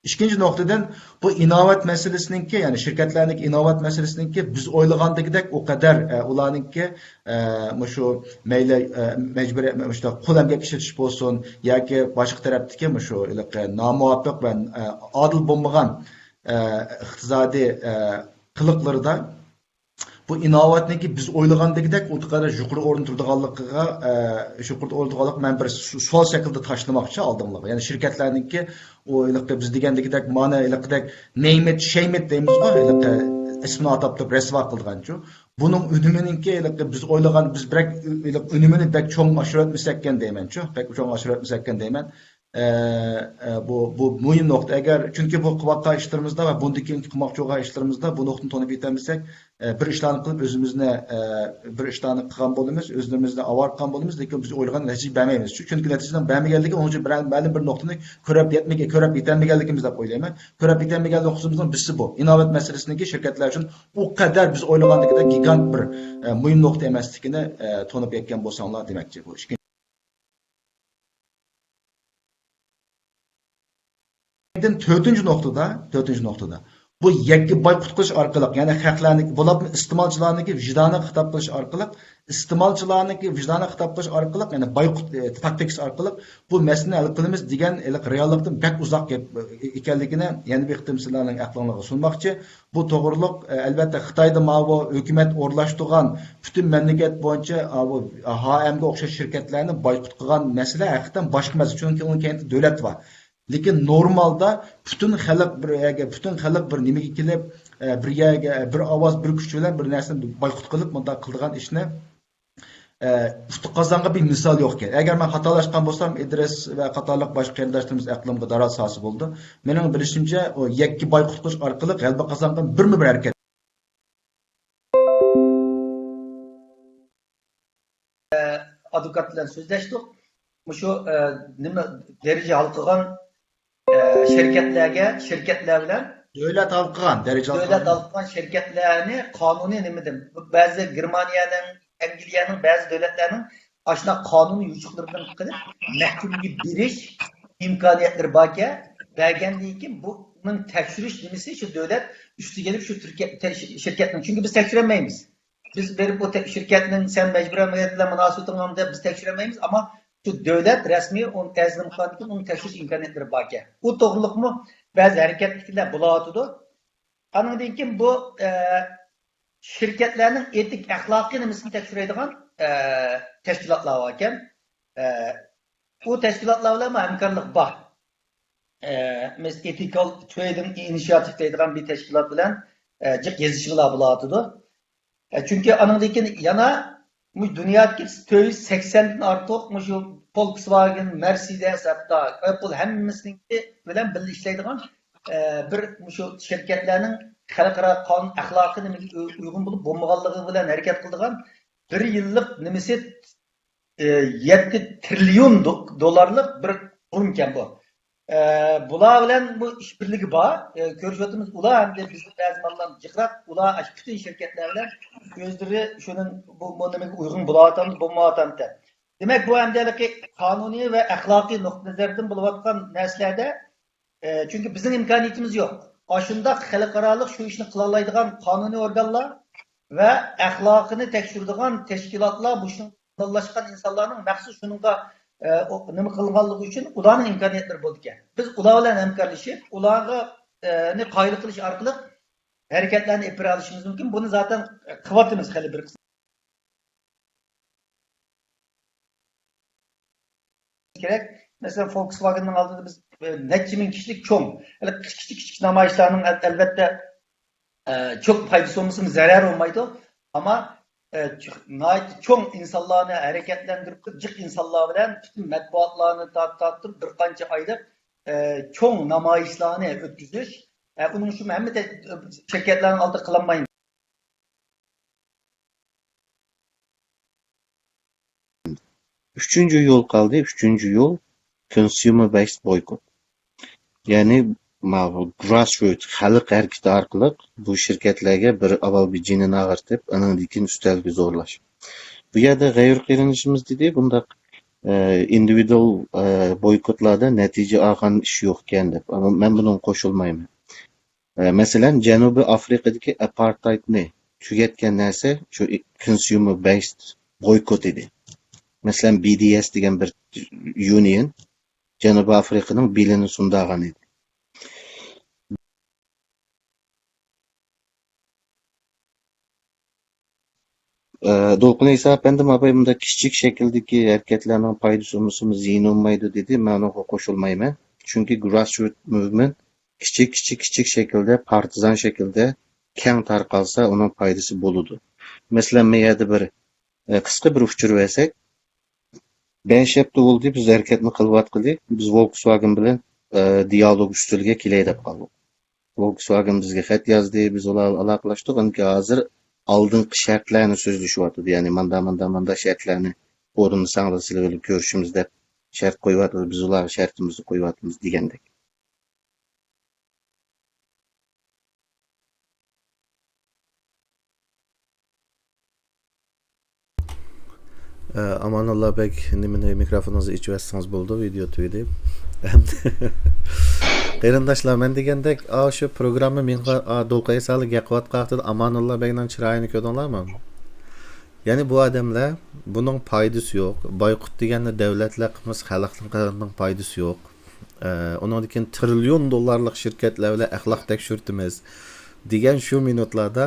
İkinci noktadan bu inovat meselesininki, yani şirketlerindeki inovat meselesininki biz oylagandagidek o kadar ularninki şu meyle mecbur işte kul emgek işletiş bolsun yoki boshqa tarafdagi şu nomuvaffaq va adil bo'lmagan iqtisodiy qiliqlarida bu inovatniki biz o'ylagandagidek u qadar yuqori o'rin turadiganligiga men bir savol shaklida tashlamoqchi oldimlarga. Ya'ni shirkatlarniki o biz degandagidek mana name it shame it deymizmi? Ismini atab turib rasvo qilganchu. Buning unumininki biz o'ylagan biz birak unumini bek cho'ng oshirib etmasakkan deymanchu. Bek cho'ng oshirib etmasakkan deyman. Bu muhim nokta. Eğer çünkü bu kıvatqa işlerimizde ve bundaki qilmoqchi bo'lgan işlerimizde bu nuqtani tanib yetamisak, bir ishlarni qilib o'zimizni bir ishlarni qilgan bo'lamiz, o'zimizni avartgan bo'lamiz, lekin biz o'ylagan natija bermaymiz. Chunki natijadan bermaganligi onun için ma'lum bir nuqtani ko'rib yetmaganligimiz deb o'ylayman. Ko'rib yetmaganligimizning birisi bu. Innovat masalasidagi shirkatlar uchun u qadar biz o'ylagandagidek gigant bir muhim nuqta emasligini tanib yetgan bo'lsanglar demakchi bu. Dördüncü noktada bu yakki boykot qilish orqali, ya'ni xalqlarning bularni iste'molchilarniki vijdoniga xitob qilish orqali, ya'ni boykot taktikasi orqali bu masalani hal qilamiz degan reallikdan bak uzoq ekanligini yana bir qitim sizlarning aqlingizga sunmoqchi. Bu to'g'riliq albatta Xitoyda bu hukumat o'rlashtirgan butun mamlakat bo'yicha bu HMga o'xshash shirkatlarni boykot qilgan masala haqiqatan boshqa masala, chunki uning keyingi davlat bor. Lekin normalda bütün xalq bir nimaga kelib bir yerga bir ovoz bir kuch bilan bir narsani boykot qilib bunda qilgan ishni ustuq qozonga bir misol yo'q ekan. Agar men xatolashgan bo'lsam, Idris va qatorliq boshqa qarindoshlarimiz aqlimga daroz sosi bo'ldi. Mening bilishimcha o yakki boykot qilish orqali g'alaba qozongan bir harakat. Advokat bilan so'zlashdik. Shu nima daraja hal qilgan şirketler bilan Devlet halkıgan, şirketlerini kanuni nimadim? Bazı Germaniyaning, Angliyaning bazı devletlerinin aşna kanuni yuçuqlarından qilib mahkumga berish imkoniyatları barga bergandan keyin bunun tekshirish nimasi shu devlet üstü gelip şu şirketning, çünkü biz tekshirolmaymiz. Biz berib bu şirketning sen mecburen bilan munosabatingni deb biz tekshirolmaymiz, ama şu devlet resmi onun tezlim kanıtın onun tekşiriş imkaniyetleri bakya. Bu doğruluk mu? Bazı hareketlikler bulatıdı. Anladığım ki bu şirketlerin etik, ahlaki nimisini tekşireydiğen teşkilatlar varken bu teşkilatlarla hemkarlık var. Mesela Ethical Trading Initiative deydiğen bir teşkilat bilen yazışmalar bulatıdı. Çünkü anladığım ki yana dünyadaki 80'den artıq şu Volkswagen, Mercedes, hatta Apple hemmisinin bilen birlikte işleydiğen bir şu şirketlerinin xalqaro qonun axloqiga uygun bulup bo'lmaganligi bilan harakat qiladigan bir yillik nimasi 7 trilyon dollarlik bir qurum ekan bu. Bular bilan bu işbirligi bor. Ko'rishyapmiz, ular hamda bizni ba'zi mallarni jiqrab, ular bütün şirketler bilan o'zlari shuning bu nimaga uygun bo'lmayotgandi. Demak, bu hamdaligi qonuniy va axloqiy nuqtai nazardan bo'layotgan narsalarda çünkü bizim imkoniyatimiz yo'q. Aşındaq xalqarалық şu ishni qila oladigan qonuniy organlar va axloqini tekshiradigan tashkilotlar bu ishni qo'llashgan insonlarning maxsus shunga nima qilganligi uchun ularning imkoniyatlari bo'ldi ekan. Biz ular bilan hamkorlashib, ularga qoyil qilish orqali harakatlarni ipra olishimiz mumkin. Buni zaten qilyapmiz hali bir kerak. Mesela Volkswagen'ın aldığında biz neçe bin kişilik çoğun. Küçük namayişlerinin elbette çok faydası olmasının zarar olmaydı. Ama çoğun insanlarını hareketlendirip, cık insanlar bilen bütün matbuatlarını tarttırıp bir kanca aylık çoğun namayişlerini ötküzüş. Onun için hem de şirketlerin aldığı kılanmayın. Üçüncü yol kaldı. Üçüncü yol consumer based boycott. Yani grassroots xalq hareketi orqali bu shirkatlarga bir avval bir jinini ag'irtib, anandan keyin ustalga zo'rlash. Bu yerda g'ayur qirinishimiz dedi, bunda individual boykotlarda natija olgan ish yo'q ekan deb. Ama men bunun qo'shilmayman. Masalan, Janubiy Afrikadagi apartheidni tugatgan narsa shu consumer based boykot edi. Masalan, BDS degan bir union Janubiy Afrikaning belini sundagan edi. Dolqun İsa efendim abi bunda kichik shakldagi harakatlarning foydasi olmasimiz ziyon olmaydi dedi. Men ona qo'shilmayman. Chunki grassroots movement kichik shaklda, partizan shaklda keng tarqalsa uning foydasi bo'ladi. Masalan, men yerda bir qisqa bir uchur versak, 5 hafta bo'ldi biz harakatni qilyapmiz. Biz Volkswagen bilan dialog ustiliga kelay deb qoldik. Volkswagen bizga xat yozdi, biz ular aloqalashdik. Endi hozir oldingi shartlarni so'zlashyapti. Ya'ni manda shartlarni o'rinni saqlasizlar ko'rishimiz deb shart qo'yyapti. Biz ular shartimizni qo'yyapmiz degandek. Amanullah bek nimani mikrofoningizni ichib yotsangiz bo'ldi, video tugadi. Qarindoshlar, men degandek, shu programma menga Dolqay Sali gaqvat qaqtida Amanullah bekning chiroyini ko'rdinglarmi? Ya'ni bu odamlar buning foydasi yo'q. Boyqut deganda davlatlar qilmas, xalqning foydasi yo'q. Undan keyin trillion dollarlik shirkatlar bilan axloq tekshirtimiz degan shu minutlarda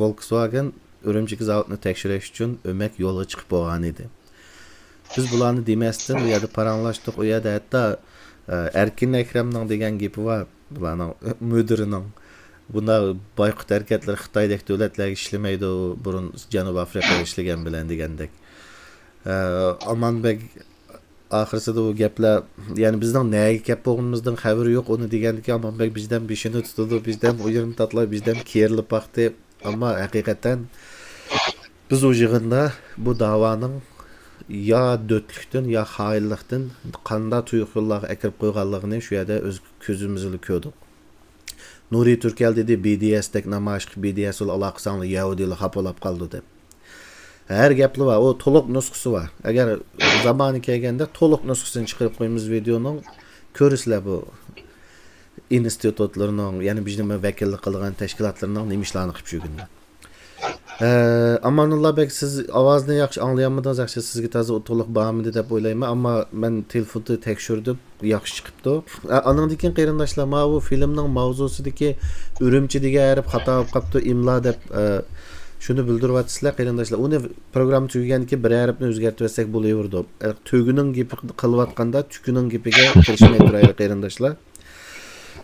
Volkswagen Urumchi zavodni tekshirish uchun o'mak yo'lga chiqib bo'lgan edi. Biz bularni demasdan u yerda paranglashdik, u yerda hatto Erkin Akramning degan gapi bor, bularning mudirining. Bunda boyqut harakatlar Xitoydagi davlatlarga ishlamaydi, burun Janubiy Afrikaga ishlagan bilan degandek. Amanbek oxirsida u gaplar, ya'ni bizning nega gap bo'lganimizdan xabari yo'q, uni degandiki Amanbek bizdan beshini tutdi, bizdan o'yirini tatlay, bizdan kerilib baqdi. Ama hakikaten biz o yığında bu davanın ya dötlükten ya hainlikten qanda tuyuqlar akirib qo'yganligini shu yerda o'z ko'zimizga ko'rdik. Nuri Turkel dedi BDS tek namoyish BDS ul aloqasanli Yahudilar xapolab qoldi deb. Her gapli var, o to'liq nusxasi var. Agar zamoni kelganda to'liq nusxasini chiqarib qo'yamiz videoning, ko'rsizlar bu institutlarning, ya'ni bizning vakillik qilgan tashkilotlarning nima ishlarni qilib yurganini. Amanullah bek, siz ovozni yaxshi anglayolmadingiz, yaxshi sizga toza to'liq bormidi deb o'ylayman, ammo men telefonni tekshirdim, yaxshi chiqibdi. Andan keyin qarindoshlar, mana bu filmning mavzusidagi Urumchi degan harf xato bo'lib qolibdi, imlo deb shuni bildiryapsizlar qarindoshlar. Uni program tugagandan keyin bir harfni o'zgartirsak bo'laverdi. Tuguning gapi qilayotganda tukuning gapiga kirishmay turaylik qarindoshlar.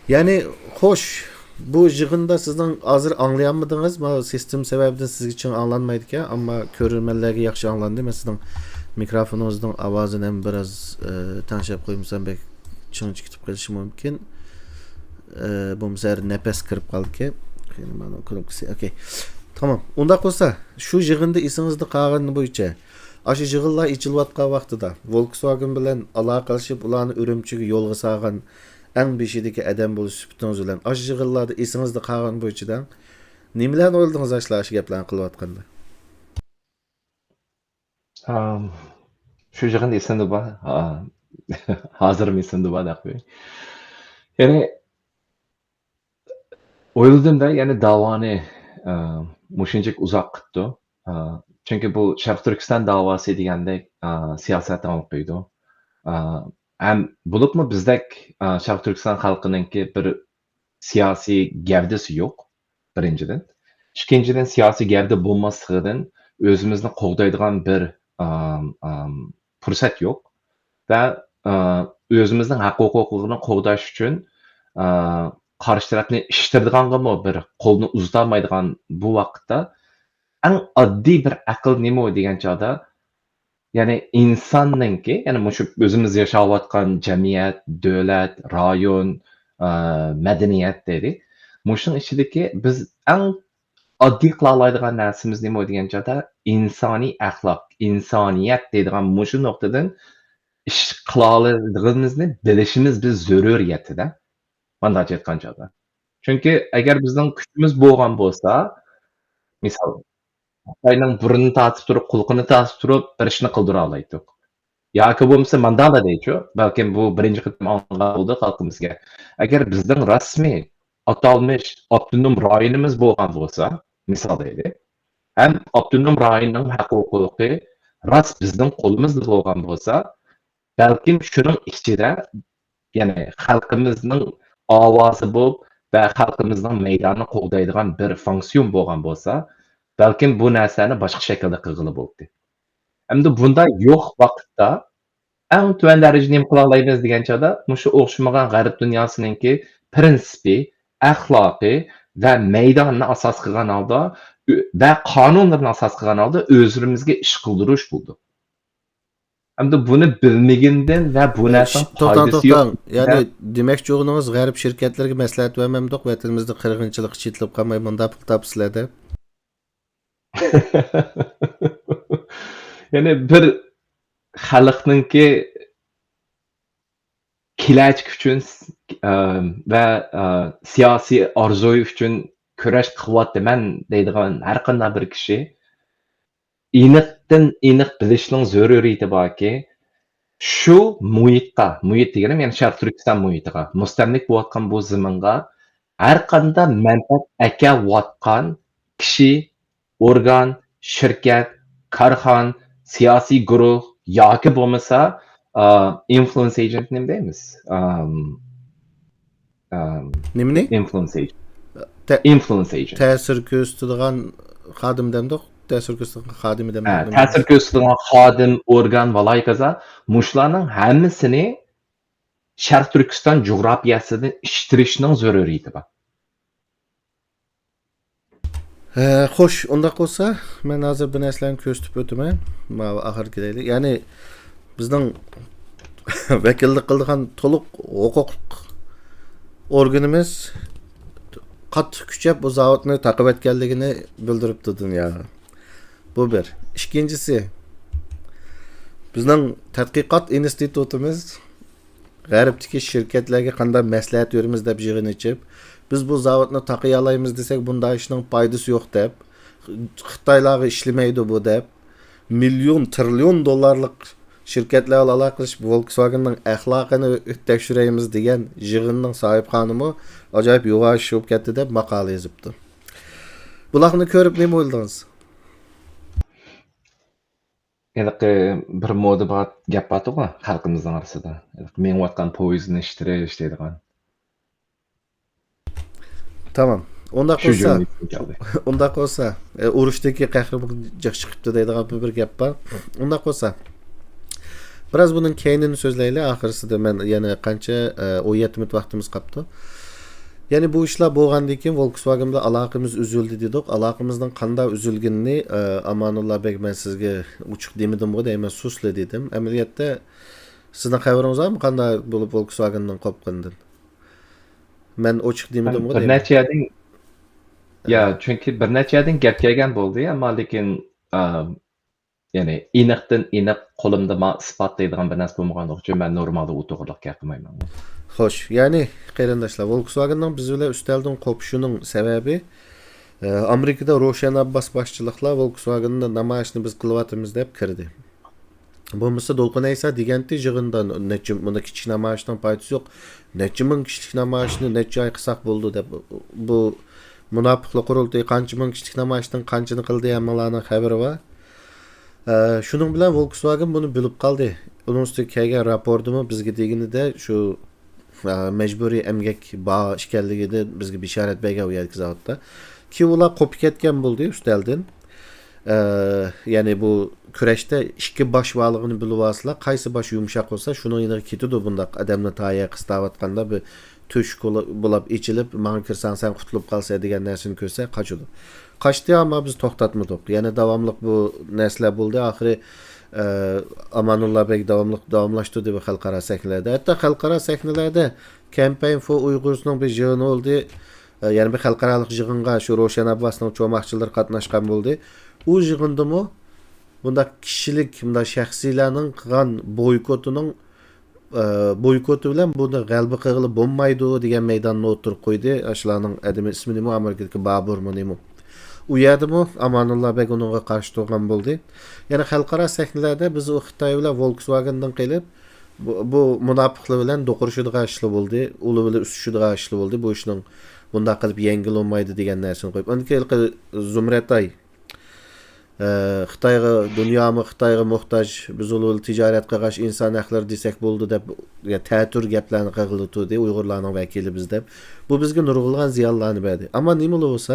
Yani hoş, bu yığında sizden hazır anlayamadınız mı? Sistem sebebinden siz için anlanmaydı ki, ama görürmenlerge yaxşı anlandı. Ben sizden mikrofonunuzdan avazını biraz tanışıp koymuşsam belki çın çıkıp kalışım mümkün. Bu sefer nefes kırıp kaldı ki. Okay. Tamam. Onda olsa şu yığında isinizde qağını boyunca aşı yığınlar içilvatqa vaxtıda Volkswagen bilen alaqalışıp ulanı Urumchiga yolga sağan en beşideki adam bo'lish sübütünüz bilen aşı yığınlarda isinizde qağını boyuncadan nimalarni o'yladingiz ashlar shu gaplarni qilayotganda? Shu yig'inda esimda bor. Hozir esimda bor deb qo'ying. Ya'ni o'yladimda, ya'ni davoni mushunchalik uzoq qildi. Chunki bu Sharq Turkiston davosi degandek siyosatdan o'qiydi. Ham bo'libmi bizdek Sharq Turkiston xalqininki bir siyosiy gavdasi yo'q, birinchidan. Ikkinchidan siyosiy gavda bo'lmasligidan o'zimizni qo'g'daydigan bir fursat yo'q va o'zimizning haq-huquqlarni qo'g'dash uchun qarshi tarafni ishtirdiganga bir qo'lni uzatolmaydigan bu vaqtda eng oddiy bir aql nima degan chog'da, ya'ni insonninki, ya'ni shu o'zimiz yashayotgan jamiyat, davlat, rayon, madaniyat deylik. Mushuning ichidagi biz eng oddiy qila oladigan narsamiz nima degan chog'da insoniy axloq, insoniyat deydigan mushu nuqtadan ish qila oladiganimizni bilishimiz biz zaruriyatida. Mana aytgan chog'da. Chunki agar bizning kuchimiz bo'lgan bo'lsa, misol Xitoyning burnini tatib turib, qulqini tatib turib bir ishni qildira olmaydik. yoki bo'lmasa mandala deychu, balkim bu birinchi qitim anglab bo'ldi xalqimizga. Agar bizning rasmiy atalmish avtonom rayonimiz bo'lgan bo'lsa, misol deylik, ham avtonom rayonning haq-huquqi rost bizning qo'limizda bo'lgan bo'lsa, balkim shuning ichida ya'ni xalqimizning ovozi bo'lib va xalqimizning maydonni qo'g'daydigan bir funksiyon bo'lgan bo'lsa, balkim bu narsani boshqa shaklda qilg'ili bo'ldi. Endi bunda yo'q vaqtda eng tuvan darajada nima qila olamiz degan chog'da, mushu o'xshamagan g'arb dunyosiningki prinsipiy, axloqiy va maydonni asos qilgan holda va qonunlarni asos qilgan holda o'zlarimizga ish qildirish bo'ldi. Endi buni bilmagandan va bu narsaning foydasi yo'q. Ya'ni demakchi o'g'limiz g'arb shirkatlariga maslahat vermamdiq, vatanimizda qirg'inchilik chetlab qolmay bunda pul topsizlar deb. Ya'ni bir xalqninki kelajak uchun va siyosiy orzuy uchun kurash qilyapman deydigan har qanday bir kishi aniq bilishning zaruriyati borki, shu muhit deganim ya'ni Sharq Turkiston muhitiga, mustamlik bo'layotgan bu zaminga har qanday manfaat akalayotgan kishi, organ, shirkat, korxon, siyosiy guruh yoki bo'lmasa influence agent nima deymiz? Nimani? Influence agent. Ta- Influence agent. Ta'sir ko'rsatadigan xodim demdiq. Ta'sir ko'rsatadigan xodimi demdiq. Ta'sir ko'rsatadigan xodim, organ va laykaza mushlarning hammasini Sharq Turkiston jo'grafiyasida ishtirishning zaruriyati bor. Xo'sh, undaq bo'lsa, men hozir bu narsalarni ko'rsatib o'taman. Mana oxirgi deylik. Ya'ni bizning vakillik qilgan to'liq huquq organimiz qattiq kuchab bu zavodni taqib etganligini bildiribdi dunyoga. Bu bir. Ikkinchisi, bizning tadqiqot institutimiz g'arbdagi shirkatlarga qanday maslahat beramiz deb yig'in ichib, biz bu zavodni taqiy olamiz desak, bunday ishning foydasi yo'q deb, Xitoylarga ishlamaydi bu deb, million trillion dollarlik shirkatlar bilan aloqa qilish Volkswagenning axloqini tekshiramiz degan yig'inning sohibxonimi ajoyib yo'g'ash bo'lib ketdi deb maqola yozibdi. Bularni ko'rib nima o'yladingiz? Yani bir moda bor gap bor xalqimizning orasida. Menayotgan poyezdni ishtirish deydigan. Tamam. Undaq Shu bo'lsa, joyga keldi. undaq bo'lsa, urushdagi qahramon jiq chiqibdi deydigan bir gap bor. Undaq bo'lsa, biraz bunun keynini so'zlaylik. Oxirisida men yana qancha 17 minut vaqtimiz qolibdi. Yani bu ishlar bo'lgandan keyin Volkswagen bilan aloqamiz uzildi dedik. Aloqamizning qanday uzilganini Amanullah bek men sizga uchuq demadim bu deyman, susli dedim. Amaliyotda sizning xabaringiz bormi qanday bo'lib Volkswagenning qopqandan? Men ochiq demadim bu Bir deyman. necha yerdan ya chunki bir necha yerdan gap kelgan bo'ldi, ammo lekin ya'ni aniq qo'limda isbotlaydigan bir narsa bo'lmaganligi uchun men normalda u to'g'riliq gapirmayman. Xo'sh, ya'ni qarindoshlar, Volkswagenning biz bilan ustaldan qo'pishining sababi Amerikada Roshan Abbas boshchiliklar Volkswagenning namoyishni biz qilyapmiz deb kirdi. Bo'lmasa Dolqin Aysa deganti yig'indan necha bunda kichik namoyishning foydasi yo'q. Necha ming kishilik namoyishni necha oy qilsak bo'ldi deb bu munofiqlik qurultiyi qancha ming kishilik namoyishdan qanchani qildi hammalarning xabari bor. Shuning bilan Volkswagen buni bilib qoldi. Uning ustiga kelgan raportimi bizga deganida shu mecburi emgek bağ işgalligida bizga bishorat bergan u yergi zavodda. Ki ular qo'pib ketgan bo'ldi ustaldan. Ya'ni bu kurashda ikki bosh borligini bilib olsalar, qaysi bosh yumshoq bo'lsa, shuni yeniga ketadi bundaq odamni toya qistavotganda bir to'shq bo'lib ichilib, "Menga kirsan sen qutulib qolsa" degan narsani ko'rsa qochadi. Qochdi, ammo biz to'xtatmadik. Yana davomli bu narsalar bo'ldi. Oxiri Amanullah bek davomlashtirdi bu xalqaro sahnalarda. Hatto xalqaro sahnalarda Campaign for Uygurs'ning bir yig'ini oldi. Yani bir xalqaro yig'inga shu Roshan Abbasning cho'moqchilar qatnashgan bo'ldi. U yig'indimi bunda kishilik, bunda shaxsiylarning qilgan boykoti bilan buni g'alaba qilib bo'lmaydi degan maydonni o'tirib qo'ydi. Ashlarning adimi ismi nima? Amerikadagi Babur nima? u yerdimi Amanullah bek uningga qarshi turgan bo'ldi. Yana xalqaro sahnalarda biz u Xitoy bilan Volkswagendan qilib bu munofiqlar bilan do'qirishadigan ishlar bo'ldi, ular bilan usishadigan ishlar bo'ldi. Bu ishning bunda qilib yengil olmaydi degan narsani qo'yib. Uniki Zumratay Xitoyga dunyomi Xitoyga muhtoj, biz ular tijorat qilgash inson haqlari desak bo'ldi deb ta'tur gaplarni qildi Uyg'urlarning vakili biz deb. Bu bizga nurg'ulg'an ziyonlarni berdi. Ammo nima bo'lsa,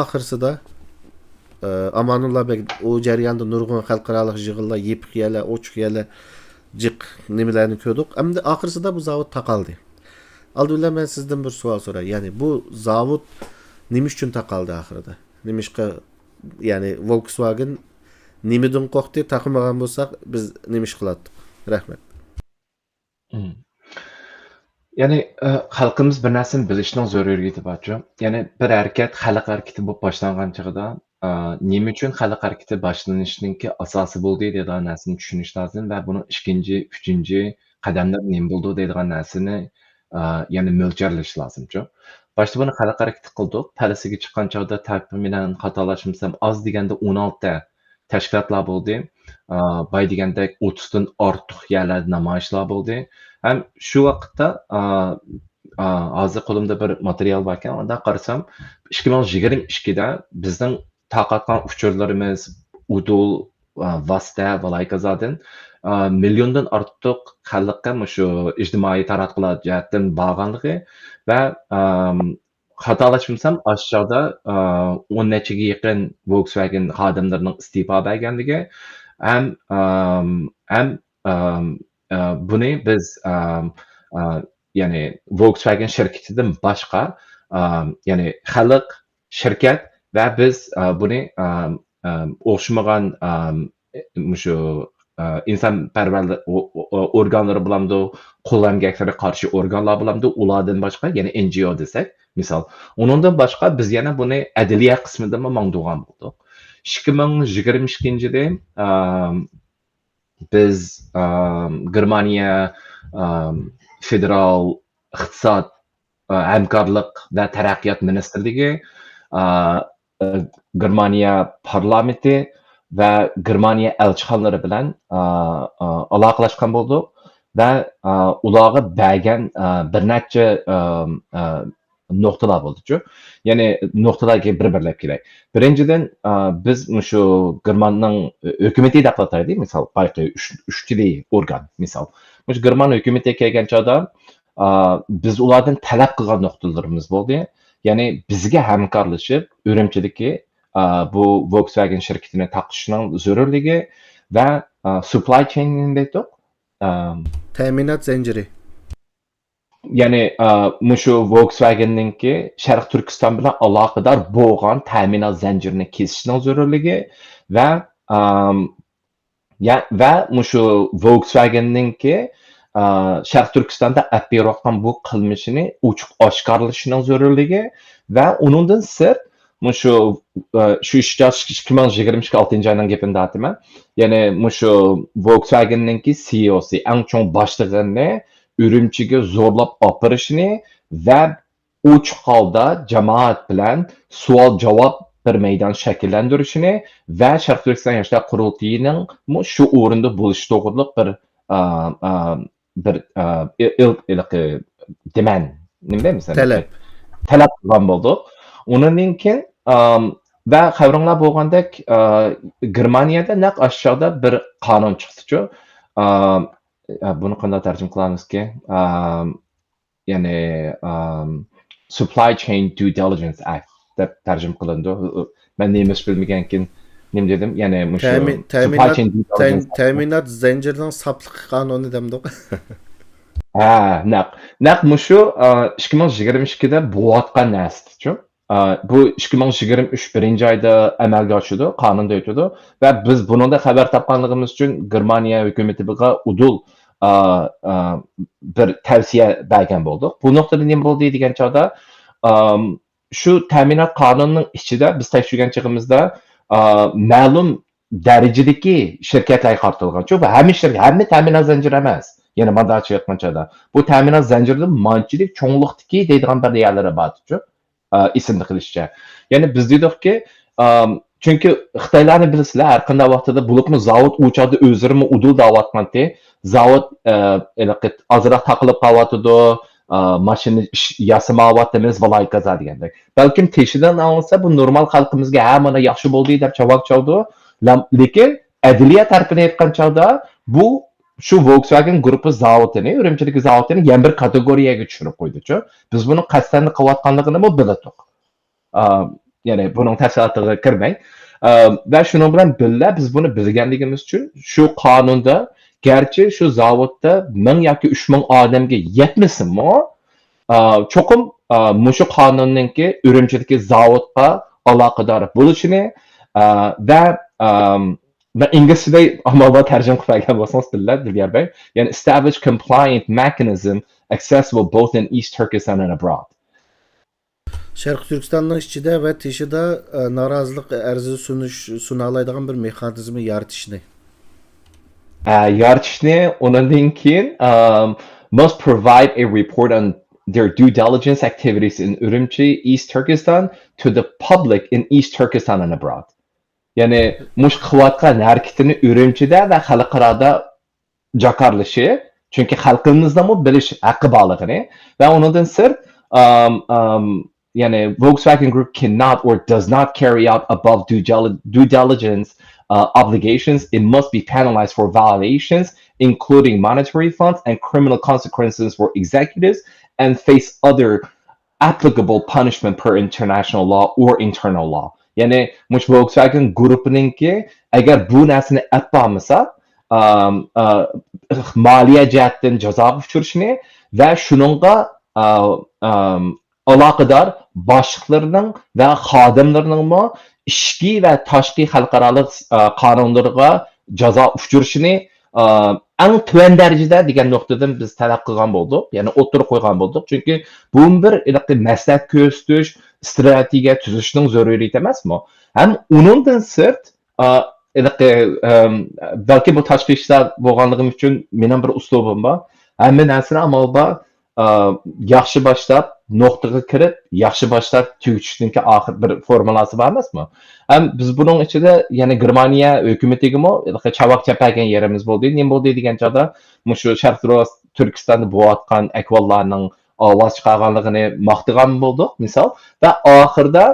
oxirsida Amanullah bek o jarayonda nurg'un xalqaro yig'inlar, yepiq yerlar, ochiq yerlar, jiq nimalarni ko'rdik. Endi oxirsida bu zavod taqaldi. Aldılar men sizdan bir savol so'ray. Ya'ni bu zavod nima uchun taqaldi oxirida? Nimishqa ya'ni Volkswagen nimadan qo'rqdi, taqmagan bo'lsak biz nima ish qilardik? Rahmat. Ya'ni xalqimiz bir narsani bilishning zaruriyati bor. Ya'ni bir harakat xalq harakati bo'lib boshlangan chog'da nima uchun xalq harakati boshlanishiningki asosi bo'ldi degan narsani tushunish lozim va buni ikkinchi, uchinchi qadamlar nima bo'ldi degan narsani ya'ni mo'ljallash lozimcha. Boshda buni xalq harakati qildik. Palasiga chiqqan chog'da taxminan xatolashmasam oz deganda 16 ta tashkilotlar bo'ldi. Boy deganda 30 dan ortiq yerlarda namoyishlar bo'ldi. Ham shu vaqtda hozir qo'limda bir material bor ekan, unda qarasam 2022 da bizning taqatgan uchurlarimiz Udul, Vasta va Laykazadan milliondan ortiq xalqqa shu ijtimoiy taratqular jihatdan borganligi va xatolashmasam aşağıda 10 nechaga yaqin Volkswagen xodimlarining iste'fo berganligi ham buni biz ya'ni Volkswagen shirkatidan boshqa ya'ni xalq shirkat va biz buni o'xshamagan shu insonparvarlik organlari bilamdi, qo'llanmaga qarshi organlar bilamdi, ulardan boshqa ya'ni NGO desak, misol. Undan boshqa biz yana buni adliya qismida mangdugan bo'ldik. 2022-yilda biz Germaniya federal iqtisod hamkorlik va taraqqiyot ministrligi, Germaniya parlamenti va Germaniya elchixonalari bilan aloqalashgan bo'ldik va ularga bergan bir necha nuqtalar bo'ldi-ku. Ya'ni nuqtalarga bir-birlab kelay. Birinchidan biz shu Germanning hukumati deb ataydi, misol, bayqi 3 tili organ, misol. Shu German hukumatiga kelgan chog'da biz ulardan talab qilgan nuqtalarimiz bo'ldi. Ya'ni bizga hamkorlashib, Urumchidagi bu Volkswagen şirketine taqishning zarurligi va supply chain deydik. Teminat zinciri. Ya'ni mushu Volkswagen'ninki Sharq Turkiston bilan aloqador bo'lgan ta'minot zanjirini kesishning zarurligi va mushu Volkswagen'ninki Sharq Turkistonda olib bu qilmishini ochiq oshkorlashining zarurligi va uningdan sir mushu 2026-yilning gapini aytaman. Ya'ni mushu Volkswagen'ninki CEO'si eng chong boshlig'ini Urumchiga zo'rlab opirishini va ochiq holda jamoat bilan savol-javob bir maydon shakllantirishini va Sharq Turkiston yoshlar qurultiyining shu o'rinda bo'lishi to'g'riliq bir demand, nima deymiz? Talab qilgan bo'ldi. Undan keyin va xabaringlar bo'lgandek Germaniyada naq aşağıda bir qonun chiqdi-ku. Buni qanday tarjima qilamizki? Ya'ni Supply Chain Due Diligence Act deb tarjima qilindi. Men nemis bilmagankin nima dedim? Ya'ni ta'minot zanjirining safligi qonuni demdik. Naq mushu 2022 da bo'layotgan narsa-ku. Bu 2023 birinchi oyda amalga oshdi, qonunda o'tdi va biz buningda xabar topganligimiz uchun Germaniya hukumatiga udul bir tavsiya bergan bo'ldik. Bu nuqtada nima bo'ldi degan chog'da shu ta'minot qonunining ichida biz tekshirgan chog'imizda ma'lum darajadagi shirkatlar qartilgan-ku va hamma ta'minot zanjiri emas. Yana mandachi aytgan chog'da bu ta'minot zanjirida manchilik cho'ngliqdagi deydigan bir yerlari bor-ku. esimde qilishcha. Ya'ni biz dedikki, chunki Xitoylarni bilasizlar, har qanday vaqtida bo'libmi zavod u chog'da o'zlari udul davatmandi. Zavod ozroq taqilib qolyotidi, mashina yasamayotimiz balay qaza degandek. Balkim teshidan olsa bu normal xalqimizga ha mana yaxshi bo'ldi deb javob chaldi. Lekin adliya tarafini aytgan chog'da bu shu Volkswagen guruhi zavodini, Urumchidagi zavodini yana bir kategoriyaga tushirib qo'ydi-ku. Biz buni qasddan qilayotganligini bildik. Ya'ni buning tafsilotlariga kirmay. Va shuning bilan birga biz buni bilganligimiz uchun shu qonunda garchi shu zavodda 1000 yoki 3000 odamga yetmasinmi, cho'qim mushu qonunninki Urumchidagi zavodga aloqador bo'lishini va ben İngilizce'de ama tercüme kılarken basınız billah Diliyar Bey. Yani establish compliant mechanism accessible both in East Turkestan and abroad. Sharq Turkistonning ichida va teshida norozilik arzi sunalaydigan bir mexanizmi yaratishni. Yaratishni ondan keyin must provide a report on their due diligence activities in Urumqi, East Turkestan to the public in East Turkestan and abroad. Yani mush qilayotgan harakatini Urumchida va xalqaroda jakarlashi, chunki xalqimizda mu bilish haqqi borligini va undan sirt yani Volkswagen Group cannot or does not carry out above due diligence obligations. It must be penalized for violations, including monetary funds and criminal consequences for executives, and face other applicable punishment per international law or internal law. Yani mush Volkswagen guruhininki agar bu narsani atmasa moliya jihatdan jazoga uchrashini va shuningga aloqador boshliqlarining va xodimlarining ichki va tashqi xalqaro qonunlarga jazo uchrashini eng tuvan darajada degan nuqtadan biz talab qilgan bo'ldik, ya'ni o'tirib qo'ygan bo'ldik. Chunki bu bir maslahat ko'rsatish, strategiya tuzishning zaruriyati emasmi? Ham uningdan sirt balki bu tashqi ishlar bo'lganligim uchun mening bir uslubim bor. Hamma narsani amalda yaxshi boshlab nuqtaga kirib, yaxshi boshlab tugatishninki oxir bir formulasi bor emasmi? Ham biz buning ichida yana Germaniya hukumatigimi chavoq chapagan yerimiz bo'ldi. Nima bo'ldi degan chog'da shu Sharq Turkistonda bo'layotgan ahvollarning ovoz chiqarganligini maqtagan bo'ldik, misol. Va oxirida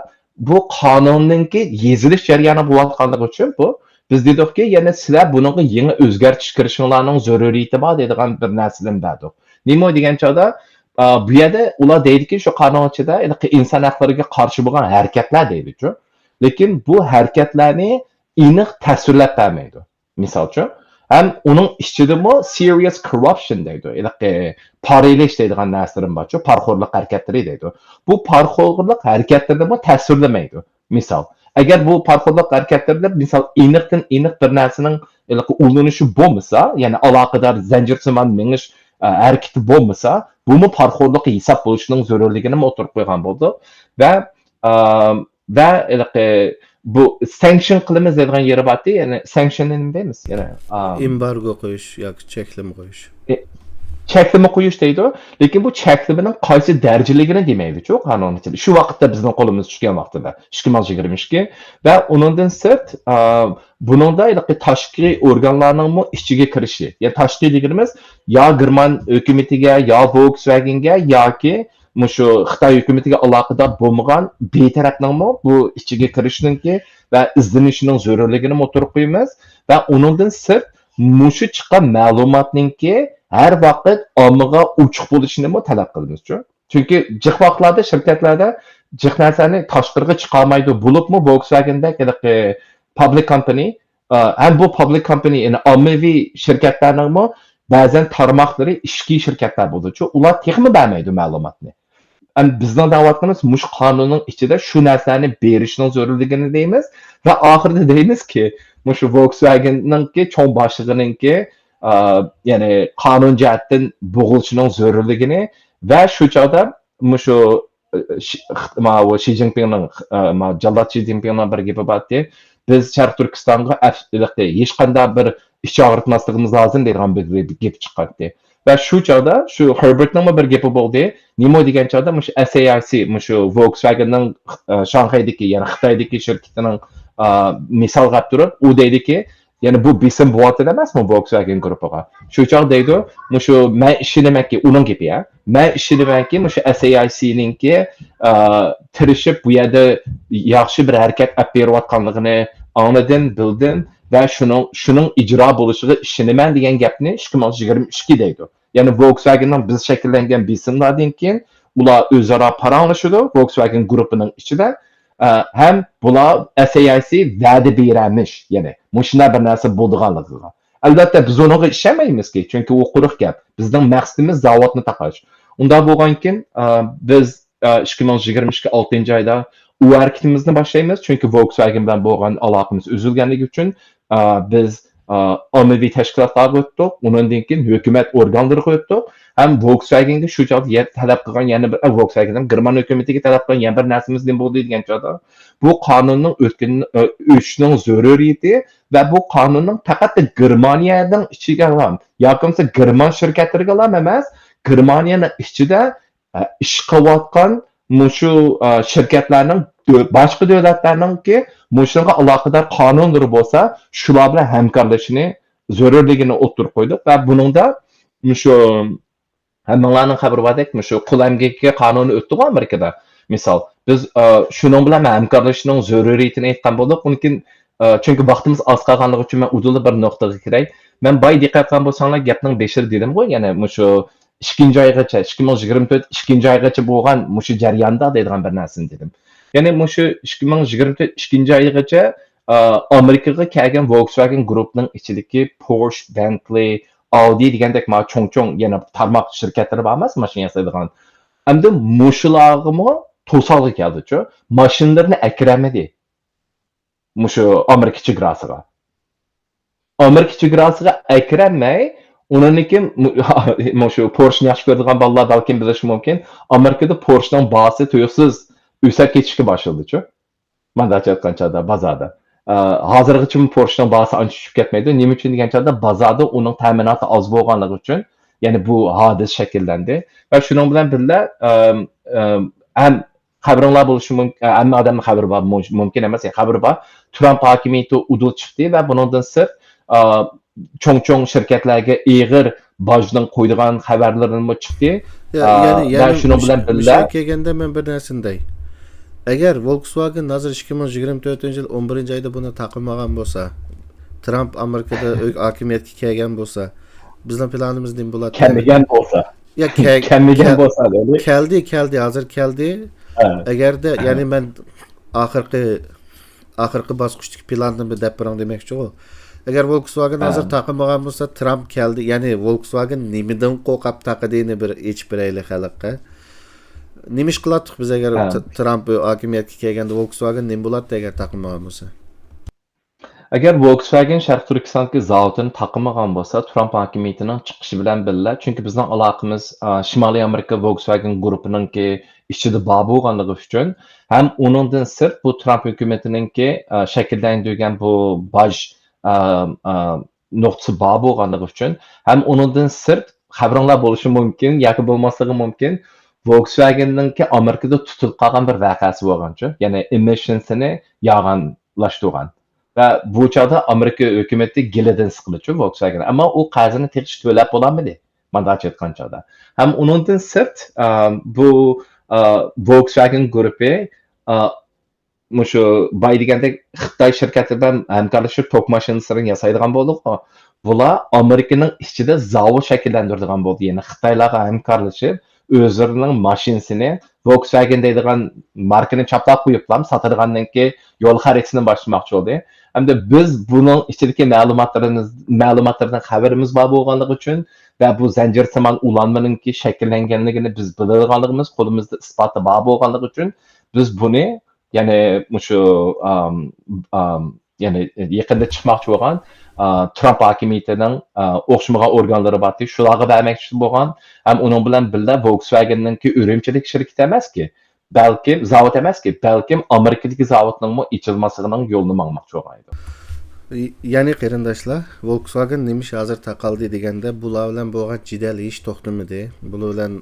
bu qonunninki yezilish jarayoni bo'layotganligi uchun bu biz dedikki, yana sizlar bunga yangi o'zgartirish kirishinglarning zaruriyati bor degan bir narsadan berdik. Nima degan chog'da bu yerda ular deydiki, shu qonun ichida inson haqlariga qarshi bo'lgan harakatlar deydi-ku. Lekin bu harakatlarni aniq tasvirlab bermaydi. Misol uchun, ham uning ichidami serious corruption deydi. Paraylash deydigan narsalar bor-ku, parxo'rlik harakatlari deydi. Bu parxo'rlik harakatlarini tasvirlamaydi. Misol, agar bu parxo'rlik harakatlarida misol aniqdan aniq bir narsaning ulanishi bo'lmasa, ya'ni aloqador zanjirsimon mingish harakati bo'lmasa, buni parxo'rlik hisob bo'lishining zarurligini o'tirib qo'ygan bo'ldi va bu sanction qilamiz degan yeri bordi, ya'ni sanction nima deymiz? Ya'ni embargo qo'yish yoki cheklama qo'yish. Cheklama qo'yish deydi, lekin bu cheklamaning qaysi darajaligini demaydi-ku qonun ichida. Shu vaqtda bizning qo'limiz tushgan vaqtida 2022 va undan sirt buningda tashqi organlarning ichiga kirishi. Ya'ni tashqi deganimiz yo German hukumatiga, yo Volkswagenga yoki shu Xitoy hukumatiga aloqador bo'lmagan betarafning bu ichiga kirishningki va izlanishining zarurligini o'tirib qo'yamiz va undan sirt mushu chiqqan ma'lumotningki har vaqt ommaga ochiq bo'lishini talab qilamiz-ku. Chunki jiq vaqtlarda shirkatlarda jiq narsani tashqariga chiqarmaydi bo'libmi Volkswagen'da public company ham bu public company ya'ni ommaviy shirkatlarning ba'zan tarmoqlari ichki shirkatlar bo'ladi-ku. Ular texmi bermaydi ma'lumotni. Bizning da'vatimiz mush qonunning ichida shu narsalarni berishning zarurligini deymiz va oxirida deymizki, shu Volkswagen'ningki cho'ng boshlig'ininki ya'ni qonun jihatdan bo'g'ilishining zarurligini va shu chog'da shu Xi Jinpingning Jallod Xi Jinpingning bir gapi bordi. Biz Sharq Turkistonga hech qanday bir ish og'ritmasligimiz lozim degan bir gap chiqardi. va shu chog'da shu Herbertning bir gapi bo'ldi. Nima degan chog'da mush SAIC, mush Volkswagenning Shanxaydagi, ya'ni Xitoydagi shirkatining misol qilib turib, u deydiki, ya'ni bu bisim bo'yatida emasmi Volkswagen guruhiga. Shu chog' deydi, mushu men ishonamanki, uning gapi ya. Men ishonamanki, mushu SAIC-ningki tirishib bu yerda yaxshi bir harakat olib berayotganligini anladim, bildim va shuning ijro bo'lishiga ishonaman degan gapni 2022 deydi. Ya'ni Volkswagenning biz shakllangan bisimlardan keyin ular o'zaro paranglashadi Volkswagen guruhining ichida. Hem bular SAIC va'da beramish, ya'ni mushuna bir narsa bo'lganligiga. Albatta biz unaga ishonmaymizki, chunki u quruq gap. Bizning maqsadimiz zavodni taqash. Unda bo'lgankin biz 2022 6-oyda u harakatimizni boshlaymiz, chunki Volkswagen bilan bo'lgan aloqamiz uzilganligi uchun biz ommaviy tashkilotlarga o'tdik, undan keyin hukumat organlariga o'tdik. Hem Volkswagenga shu joyda talab qilgan yana bir Volkswagen German hukumatiga talab qilgan yana bir narsamiz nima bo'ldi degan joyda bu qonunning o'tishning zaruriyati va bu qonunning faqat Germaniyaning ichiga ham yoki German shirkatlariga ham emas, Germaniyaning ichida ish qilayotgan mushu shirkatlarning boshqa davlatlarningki mushunga aloqador qonunlari bo'lsa, shular bilan hamkorlashishni zarurligini o'tirib qo'ydik va buningda mushu hammalarning xabari bordek, mushu qul amgaki qonuni o'tdi Amerikada. Misol, biz shuning bilan hamkorlashishning zaruriyatini aytgan bo'ldik. Lekin chunki vaqtimiz oz qolganligi uchun men uduli bir nuqtaga kiray. Men boy diqqat qilgan bo'lsanglar, gapning beshir dedim qo'y, ya'ni mushu 2-oygacha, 2024 2-oygacha bo'lgan mushu jarayonda deydigan bir narsani dedim. Ya'ni mushu 2024 2-oygacha Amerikaga kelgan Volkswagen guruhining ichidagi Porsche, Bentley, Audi degandek ma cho'ng-cho'ng yana tarmoq shirkatlari bor emas, mashina yasaydigan. Endi mushularga to'solg'i keldi-chu, mashinalarni akramadi. Mushu Amerika chegarasiga. Amerika chegarasiga akramay, uningki mushu Porsche yaxshi ko'radigan bolalar balkim bilishi mumkin. Amerikada Porschening bahsi tuyuqsiz o'sib ketishga boshladi-chu. Manda aytgancha bozorda. Hozirgacha Porschening bahsi ancha tushib ketmaydi. Nima uchun degan chog'da bozorda uning ta'minoti oz bo'lganligi uchun, ya'ni bu hodis shakllandi va shuning bilan birga ham xabaringlar bo'lishi mumkin, hamma odamning xabari bor, mumkin emas, xabari bor. Trump hokimiyati udul chiqdi va buningdan sirt cho'ng-cho'ng shirkatlarga ig'ir bojdan qo'ydigan xabarlarni chiqdi. Ya'ni shuning bilan birga kelganda men bir narsanday. Agar Volkswagen hozir 2024-yil 11-oyda buni taqilmagan bo'lsa, Trump Amerikada hokimiyatga kelgan bo'lsa, bizning planimiz nima bo'ladi? Kelmagan bo'lsa. Ya kelmagan bo'lsa, keldi, hozir keldi. Agarda, ya'ni men oxirgi bosqichdagi planni bir deb bering demoqchi u. Agar Volkswagen hozir taqilmagan bo'lsa, Trump keldi, ya'ni Volkswagen nimadan qo'rqib taqidini bir ichib beraylik xalqqa. Nima ish qilardik biz agar Trump hokimiyatga kelganda Volkswagen nima bo'lardi agar taqilmagan bo'lsa? Agar Volkswagen Sharq Turkistondagi zavodini taqilmagan bo'lsa, Trump hokimiyatining chiqishi bilan birga, chunki bizning aloqamiz Shimoliy Amerika Volkswagen guruhiningki ichida bor bo'lganligi uchun ham uningdan sirt bu Trump hukumatiningki shakllantirgan bu boj nuqtasi bor bo'lganligi uchun ham uningdan sirt xabaringlar bo'lishi mumkin yoki bo'lmasligi mumkin. Volkswagen'ninki Amerikada tutilib qolgan bir voqeasi bo'lgancha, ya'ni emissionsini yog'inlashtirgan. Va bu chog'da Amerika hukumati gilidan siqilichi Volkswagen, ammo u qarzini tegish to'lab bo'lolmadi. Manda aytgan chog'da. Ham uningdan sirt bu Volkswagen guruhi mushu boy degandek Xitoy shirkati bilan hamkorlashib tok mashinalarini yasaydigan bo'ldik. Bular Amerikaning ichida zavod shakllantiradigan bo'ldi. Ya'ni Xitoylarga hamkorlashib o'zlarining mashinasini Volkswagen deydigan markani chaplab qo'yiblar, sotadigandan keyin yo'l xaridini boshlamoqchi bo'ldi. Hamda biz buning ichidagi ma'lumotlardan xabarimiz bor bo'lganligi uchun va bu zanjirsimon ulanmaninki shakllanganligini biz biladiganligimiz, qo'limizda isboti bor bo'lganligi uchun biz buni ya'ni mushu ya'ni yaqinda chiqmoqchi bo'lgan Trump hokimiyatining o'xshamagan organlari borki, shularga bermoqchi bo'lgan, ham uning bilan birga Volkswagen'ninki Urumchilik shirkati emaski, balkim zavod emaski, balkim Amerikadagi zavodning ichilmasining yo'lini mangmoqchi bo'lgan edi. Ya'ni qarindoshlar, Volkswagen nemish hozir taqaldi deganda bular bilan bo'lgan jidal ish to'xtamadi. Bular bilan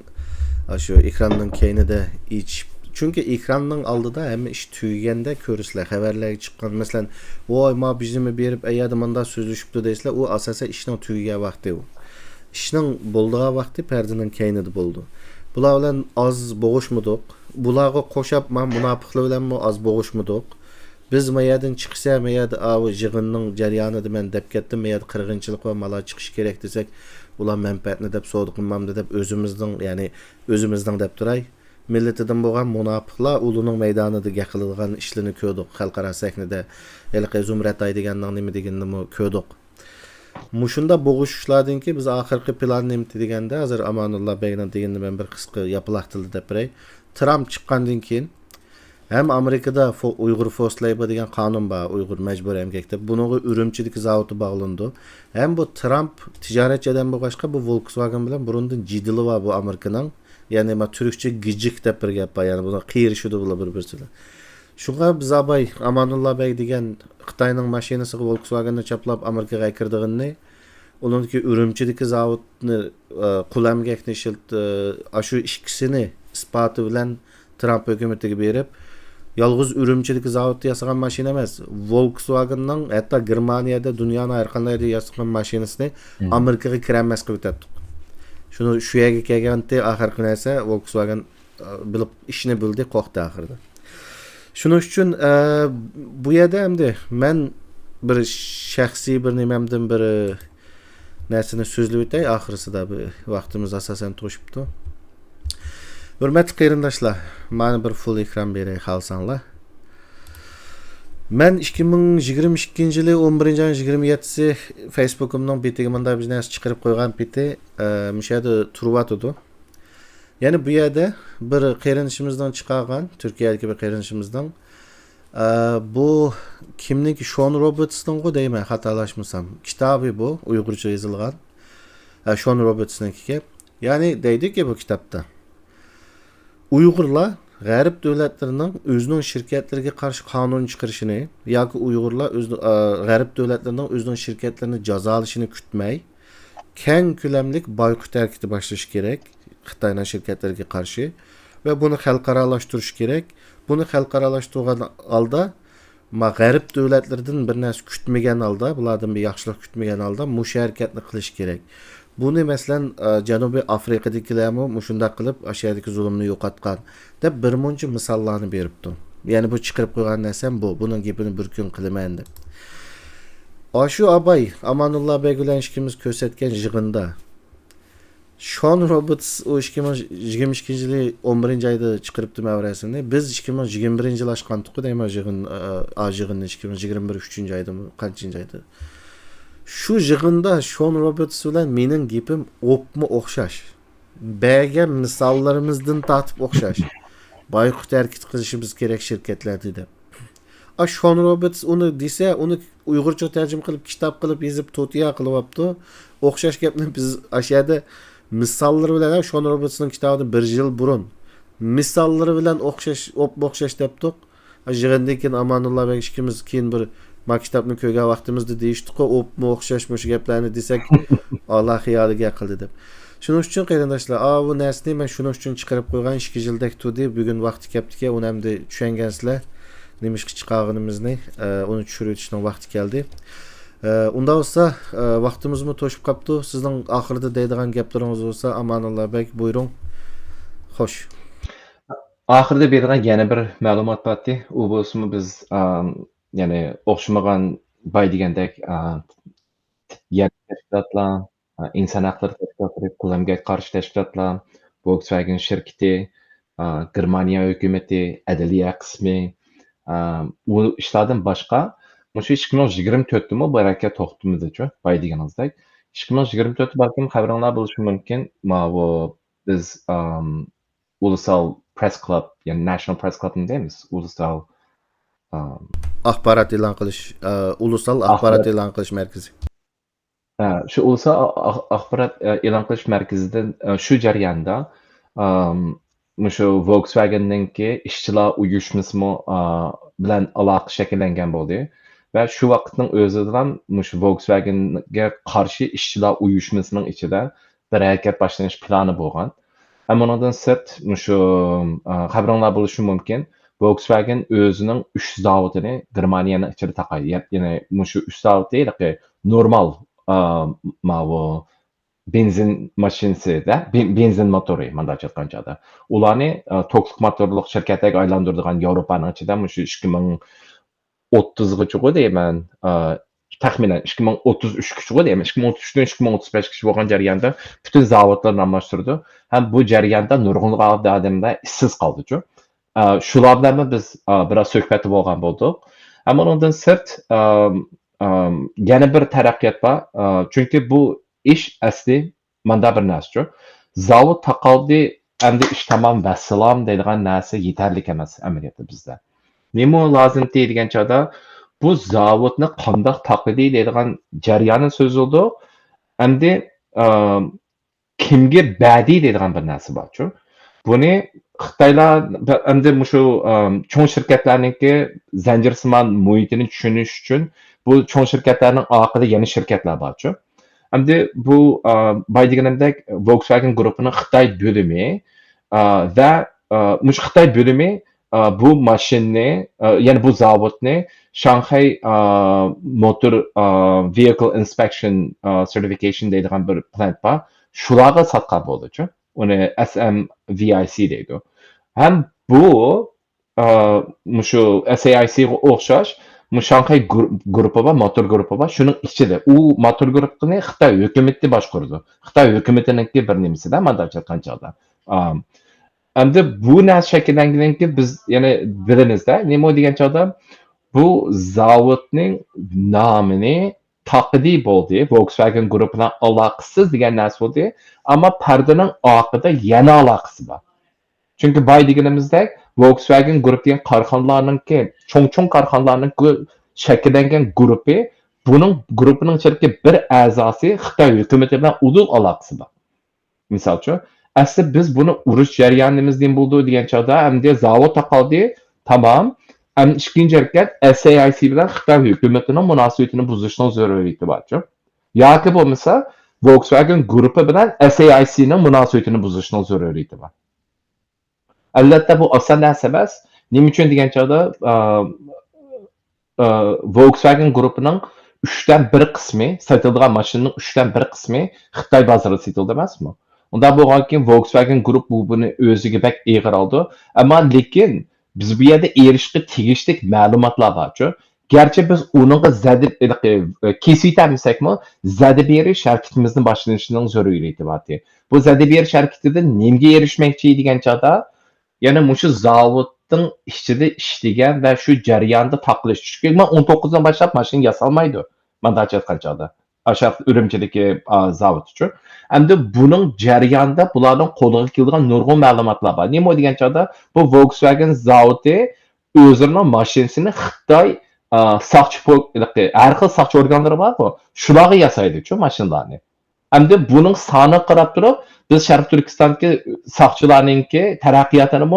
shu ekranning keynida ish. Chunki ekranning oldida hamma ish tugaganda ko'risizlar, xabarlarga chiqqan. Masalan, "Voy, ma bizimi berib, ayada menda so'zlashibdi" deysizlar, u asosan ishning tugagan vaqti u. Ishning bo'ldigan vaqti perdaning keynida bo'ldi. Bular bilan oz bo'g'ishmidiq. Bularga qo'shib men munofiqlar bilan oz bo'g'ishmidiq. Biz mayadın chiqsa, mayad avi yig'inning jarayonida men deb ketdim, mayad qirg'inchilik va mala chiqish kerak desak, ular manfaatni deb savdo qilmamdi deb o'zimizning deb turay. Millatidan bo'lgan munofiqlar uning maydonida gaqilgan ishlarni ko'rdik. Xalqaro sahnada Elqay Zumratay deganning nima deganini ko'rdik. Mushunda bo'g'ishishlardan ki biz oxirgi plan nima deganda, hozir Amanulloh Begning deganini men bir qisqa yapilaqtildi deb biray. Trump chiqqandan keyin hem Amerika'da Uyghur Forced Labor degan qonun var, Uyghur mecbur emgekte. Bununla Ürümçideki zavodi bağlandı. Hem bu Trump ticaretçiden bu başka bu Volkswagen bilen burundan cidili var bu Amerika'nın. Yani ma Türkçe gıcık dep bir gap var. Yani buna qiyirişi de bula bir-birsine. Şunga biz abay Amanullah Bey degan Xitayning mashinasi Volkswagenni chaplab Amerikaga kirdig'ini, uningki Ürümçideki zavodni qulamgakni shu ikkisini isboti bilan Trump hökumetiga berib, yalğız Ürümçideki zavodda yasagan mashina emas, Volkswagenning hatta Germaniyada dunyoning har qanday yerda yasagan mashinasini Amerikaga kirmas qilib o'tdik. Shuni shu yerga kelganda oxirgi narsa Volkswagen bilib ishni bildi, qo'rqdi oxirida. Shuning uchun bu yerda hamda men bir shaxsiy bir nimamdan bir narsani so'zlab o'tay, oxirisida bu vaqtimiz asosan to'shibdi. Hürmetli qarindoshlar, mana bir full ekran beray xalsanlar. Men 2022-yili 11-27-si Facebook'umning betiga menda bir narsa chiqarib qo'ygan peti, mishada turvatdi. Yani bu yerda bir qarindoshimizdan chiqargan, Turkiyadagi bir qarindoshimizdan bu kimniki Sean Roberts'ning deyman, xatolashmasam. Kitobi bu, Uyg'urcha yozilgan. Sean Roberts'ningki. Yani deydiki bu kitobda Uyg'urlar g'arb davlatlarining o'zining shirkatlariga qarshi qonun chiqarishini yoki Uyg'urlar g'arb davlatlarining o'zining shirkatlarini jazolashini kutmay, keng ko'lamlik boykot harakati boshlash kerak Xitoyning shirkatlariga qarshi va buni xalqaralashtirish kerak. Buni xalqaralashtirgan holda g'arb davlatlaridan bir narsa kutmagan holda, bulardan bir yaxshilik kutmagan holda mush harakatni qilish kerak. Bunu mesela Janubiy Afrikadagilarmi shunday qilib ashadagi zulmni yo'qotgan deb bir muncha misollarni beribdi. Ya'ni bu chiqarib qo'ygan narsam bu. Buning gapini bir kun qilaman deb. Shu abay Amanulloh Bey bilan ishimiz ko'rsatgan yig'inda Sean Roberts o 2022-yili 11-oyda chiqaribdi mavrasini. Biz 2021-yil ochgandik deyman yig'in, yig'inni 2021 3-oyda qanchinchi oyda. Şu yig'inda Sean Roberts bilan mening gapim o'pmi o'xshash. Bergan misollarimizdan tortib o'xshash. Boykot harakat qilishimiz kerak shirkatlarda deb. Sean Roberts uni desa, uni Uyg'urcha tarjima qilib, kitob qilib yozib, to'tiya qilyapti. O'xshash gapni biz ashada misollar bilan Sean Robertsning kitobida 1 yil burun misollar bilan o'xshash debdik. Yig'indan keyin Amanulloh Bey ikkimiz keyin bir maktabni ko'rgan vaqtimizda deyishdi-ku, o'pmi o'xshashmi shu gaplarni desak, Alloh xiyoliga qildi deb. Shuning uchun qarindoshlar, bu narsani men shuning uchun chiqarib qo'ygan 2 yildak tudi, bugun vaqti kelibdi-ki, uni hamda tushungansizlar. Nimishki chiqarganimizni, uni tushirib o'tishning vaqti keldi. Unda bo'lsa, vaqtimizmi to'shib qolibdi. Sizning oxirida deydigan gaplaringiz bo'lsa, Amanulloh Bek, buyuring. Xo'sh. Oxirida bergan yana bir ma'lumot bordi. U bo'lsa biz yani o'xshamagan bay degandek tashkilotlar, inson haqlari tashkilotlari, qo'llamga qarshi tashkilotlar, Volkswagen shirkati, Germaniya hukumati, adliya qismi, u ishlardan boshqa shu 2024-mi bu harakat to'xtamadi-ku, bay deganingizdek. 2024 balkim xabaringlar bo'lishi mumkin. Bu biz ulusal press club, yani National Press Club deymiz. Ulusal axborot e'lon qilish, ulusal axborot e'lon qilish markazi. Shu ulusal axborot e'lon qilish markazidan shu jarayonda shu Volkswagen'ninki ishchilar uyushmasi bilan aloqa shakllangan bo'ldi. va shu vaqtning o'zida ham shu Volkswagenga qarshi ishchilar uyushmasining ichida bir harakat boshlanish plani bo'lgan. Ammo undan sirt shu xabaringlar bo'lishi mumkin. Volkswagen o'zining 3 zavodini Germaniyaning ichida taqaydi. Ya'ni shu 3 zavodi normal bu benzin mashinasida, benzin motori mandaj aytgan joyda. Ularni toklik motorli shirkatlarga aylantiradigan Yevropaning ichida shu 2030gacha deyman, taxminan 2033gacha deyman, 2033dan 2035gacha bo'lgan jarayonda butun zavodlarni almashtirdi. Ham bu jarayonda nurg'unlab odamlar ishsiz qoldi-ku. Shular bilan biz biroz suhbatda bo'lgan bo'ldik. Ammo undan sirt yana bir taraqqiyot bor. Chunki bu ish asli manda bir narsa. Zavod taqaldi, endi ish tamom vassalam deydigan narsa yetarli emas amaliyotda bizda. Nima lozim deydigan chog'da bu zavodni qandoq taqidi deydigan jarayonni so'zildi. Endi kimga badi deydigan bir narsa bor-ku. Buni Xitoylar endi shu cho'ng shirkatlarningki zanjirsimon muhitini tushunish uchun bu cho'ng shirkatlarning orqada yana shirkatlar bor-ku. Endi bu boy deganimdek Volkswagen guruhining Xitoy bo'limi va mush Xitoy bo'limi bu mashinani, ya'ni bu zavodni Shanghai Motor Vehicle Inspection Certification deydigan bir plant bor. Shularga sotgan bo'ldi-ku. Uni SMVIC deydi. Ham bu shu SAIC'ga o'xshash Shanghai guruhi va motor guruhi va shuning ichida u motor guruhini Xitoy hukumati boshqardi. Xitoy hukumatiningki bir nimasida mandaj aytgan joyda. Endi bu narsa shakllangandan keyin biz yana bilimizda nima degan joyda bu zavodning nomini taqdi bo'ldi. Volkswagen guruhi bilan aloqasiz degan narsa bo'ldi. Ammo pardaning orqada yana aloqasi bor. Chunki boy deganimizdek Volkswagen guruhi degan korxonalarningki, cho'ng korxonalarning shakllangan guruhi, buning guruhining ichidagi bir a'zosi Xitoy hukumati bilan ulug' aloqasi bor. Misol uchun, asli biz buni urush jarayonimizdan bo'ldi degan chog'da endi zavod taqaldi, tamom. Ham ikkinchi harakat SAIC bilan Xitoy hukumatining munosabatini buzishning zaruriyati bor-ku. Yoki bo'lmasa Volkswagen guruhi bilan SAIC'ning munosabatini buzishning zaruriyati bor. Albatta bu oson narsa emas. Nima uchun degan chog'da Volkswagen guruhining 3dan 1 qismi, sotiladigan mashinaning 3dan 1 qismi Xitoy bozorida sotildi emasmi? Unda bo'lgan keyin Volkswagen guruhi buni o'ziga bak eg'ir oldi. Ammo lekin biz bu yerda erishishga tegishli ma'lumotlar bor-ku. Garchi biz uningga zadib kesitamiz-mi, zadib berish harakatimizni boshlanishning zaruriyati bor. Bu zadib berish harakatida nimga erishmoqchi degan chog'da, yana shu zavodning ichida ishlagan va shu jarayonda taqilish. Chunki 19dan boshlab mashina yasalmaydi. Manda aytgan chog'da. Aşağı Ürümçidagi zavod uchun. Endi buning jarayonida bularning qo'lga keladigan nurg'un ma'lumotlar bor. Nima degan chog'da bu Volkswagen zavodi o'zining mashinasini Xitoy soqchi har xil soqchi organlari bor-ku, shularga yasaydi-ku mashinalarni. Endi buning soni qarab turib, biz Sharq Turkistondagi soqchilarningki taraqqiyotini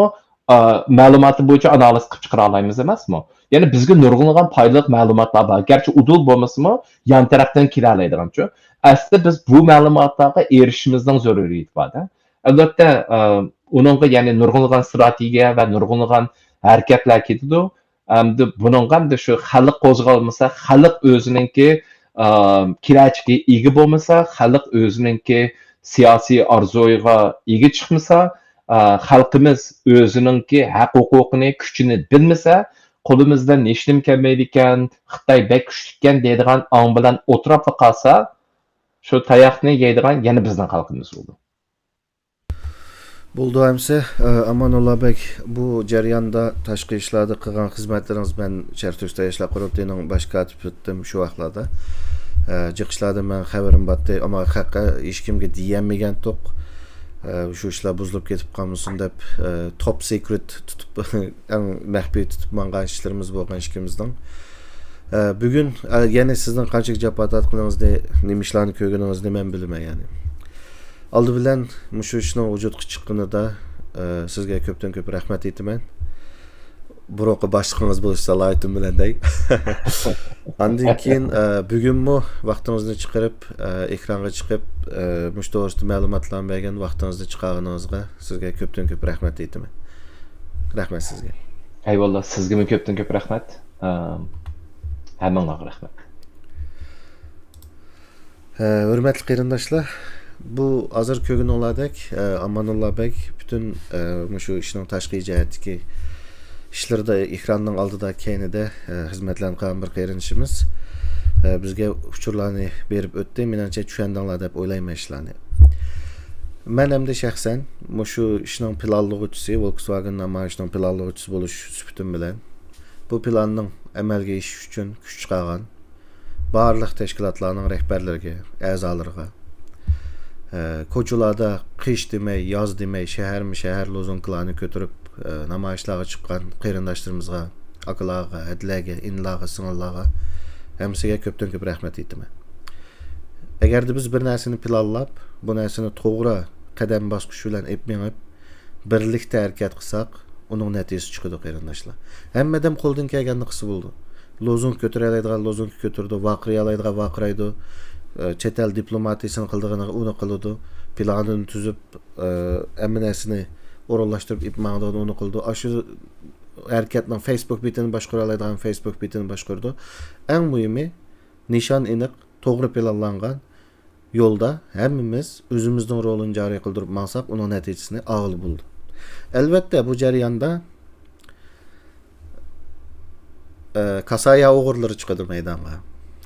ma'lumoti bo'yicha analiz qilib chiqara olamiz emasmi? Ya'ni bizga nurg'unlagan foydali ma'lumotlar bor. Garchi udul bo'lmasa-mu, yan tarafdan kelalaydigan-ku. Aslida biz bu ma'lumotlarga erishishimizning zaruriyati bor-da. Albatta, uningga ya'ni nurg'unlagan strategiya va nurg'unlagan harakatlar ketadi. Endi buningga ham shu xalq qo'zg'almasa, xalq o'ziningki kelajakka ega bo'lmasa, xalq o'ziningki siyosiy orzuiga ega chiqmasa, xalqimiz o'ziningki haq-huquqini, kuchini bilmasa, qo'limizdan nechnim kelmaydi ekan, Xitoy bek kuchlikan deydigan ong bilan o'tirib qolsa, shu tayoqni yeydigan yana bizning xalqimiz bo'ldi. Bo'ldi hamsa, Amanulloh bek, bu jarayonda tashqi ishlarda qilgan xizmatlaringiz men Sharq Turkiston yoshlar qurultiyining bosh kotibi etdim shu vaqtlarda. Jiqishlarda men xabarim botdi, ammo haqqa hech kimga deyolmagan to'q. Shu ishlar buzilib ketib qolmasin deb top secret tutib eng maxfiy tutib mangan ishlarimiz bo'lgan ishimizdan. Bugun yana sizning qancha japotat qilingizni, nima ishlarni ko'rganingizni men bilmayman yani. Aldı bilan shu ishning vujudga chiqqanida sizga ko'pdan ko'p rahmat aytaman. burunqi boshlig'ingiz bo'lish salohiyatim bilan dey. Andan keyin bugunmi vaqtingizni chiqarib ekranga chiqib mush to'g'risida ma'lumotlarni bergan vaqtingizni chiqarganingizga sizga ko'pdan ko'p rahmat aytaman. Rahmat sizga. Eyvallah, sizga ko'pdan ko'p rahmat. Hammangizga rahmat. Hurmatli qarindoshlar, bu hozir ko'rganinglardek Amanullah bek butun shu ishning tashqi jihatdagi ishlarda ekranning oldida keyinida xizmatlarni qilgan bir qarindoshimiz bizga uchurlarni berib o'tdi. Menimcha tushundinglar deb o'ylayman ishlarni. Men hamda shaxsan shu ishning planlovchisi, Volkswagen namoyishining planlovchisi bo'lish suhbatim bilan bu planning amalga oshishi uchun kuch chiqargan barliq tashkilotlarning rahbarlariga, a'zolariga, ko'chalarda qish demay, yoz demay, shahar lozunkalarni ko'tarib namoyishlarga chiqqan qarindoshlarimizga, akalarga, adlarga, inlarga, singillarga hamsiga ko'pdan ko'p rahmat aytaman. Agarda biz bir narsani planlab, bu narsani to'g'ri qadam bosqichi bilan epmengib, birlikda harakat qilsak, uning natijasi chiqadi qarindoshlar. Hammadan qo'ldan kelganini qilsa bo'ldi. Lozung ko'taradigan lozung ko'tardi, vaqiraydigan vaqiraydi, chet el diplomatiyasini qildig'ini uni qiladi, planini tuzib, hamma narsani o'rinlashtirib ipmag'dan uni qildi. Shu harakatning Facebook betini boshqara oladigan Facebook betini boshqardi. Eng muhimi nishon aniq, to'g'ri planlangan yo'lda hammamiz o'zimizning rolini joriy qildirib maqsaq, uning natijasini og'il bo'ldi. Albatta bu jarayonda kasaya o'g'irlari chiqadi maydonga.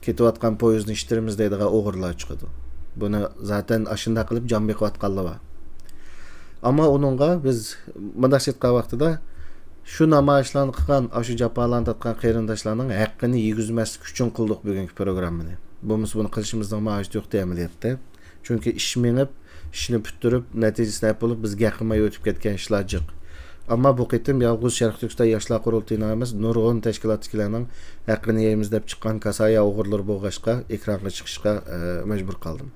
Ketayotgan poyezdni ishtirimiz deydigan o'g'irlar chiqadi. Buni zaten ashunda qilib jon beqiyotganlar bor. Ammo uningga biz mudashatqa vaqtida shu namoyishlarni qilgan, shu jafolarni tatgan qarindoshlarning haqqini yegizmaslik uchun qildik bugungi programmani. Buni qilishimizning ma'nosi yo'q amaliyotda. Chunki ish menib, ishni bitirib, natijasini bo'lib bizga qilmay o'tib ketgan ishlar jiq. Ammo bu qitim yolg'iz Sharq Turkiston yoshlar qurultayini emas, nurg'un tashkilotchilarning haqqini yeymiz deb chiqqan kasaya o'g'irlar bo'lg'ashqa, ekranga chiqishga majbur qoldim.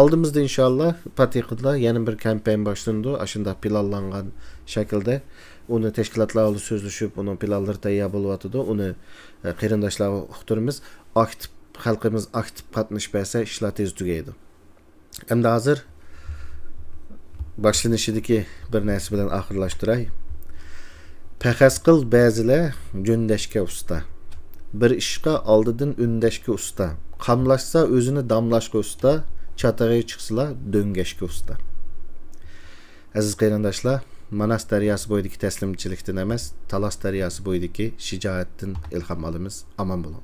Oldimizda inshaalloh Patiqida yana bir kampaniya boshlandi. Ashunda planlangan shaklda uni tashkilotlarga so'zlashib, uning planlari tayyor bo'lyotdi. Uni qarindoshlarga uqtiramiz. Aktiv xalqimiz aktiv qatnashib bersa, ishlar tez tugaydi. Endi hozir boshlanishidagi bir narsa bilan oxirlashtiray. Paqas qil ba'zilar jo'ndashga usta. Bir ishqa oldidan undashga usta. Qamlashsa o'zini damlashga usta, chatag'i chiqsalar do'ngashga usta. Aziz qarindoshlar, Manas daryosi bo'yidagi taslimchilikdan emas, Talas daryosi bo'yidagi shijoatdan ilhom olamiz. Omon bo'ling.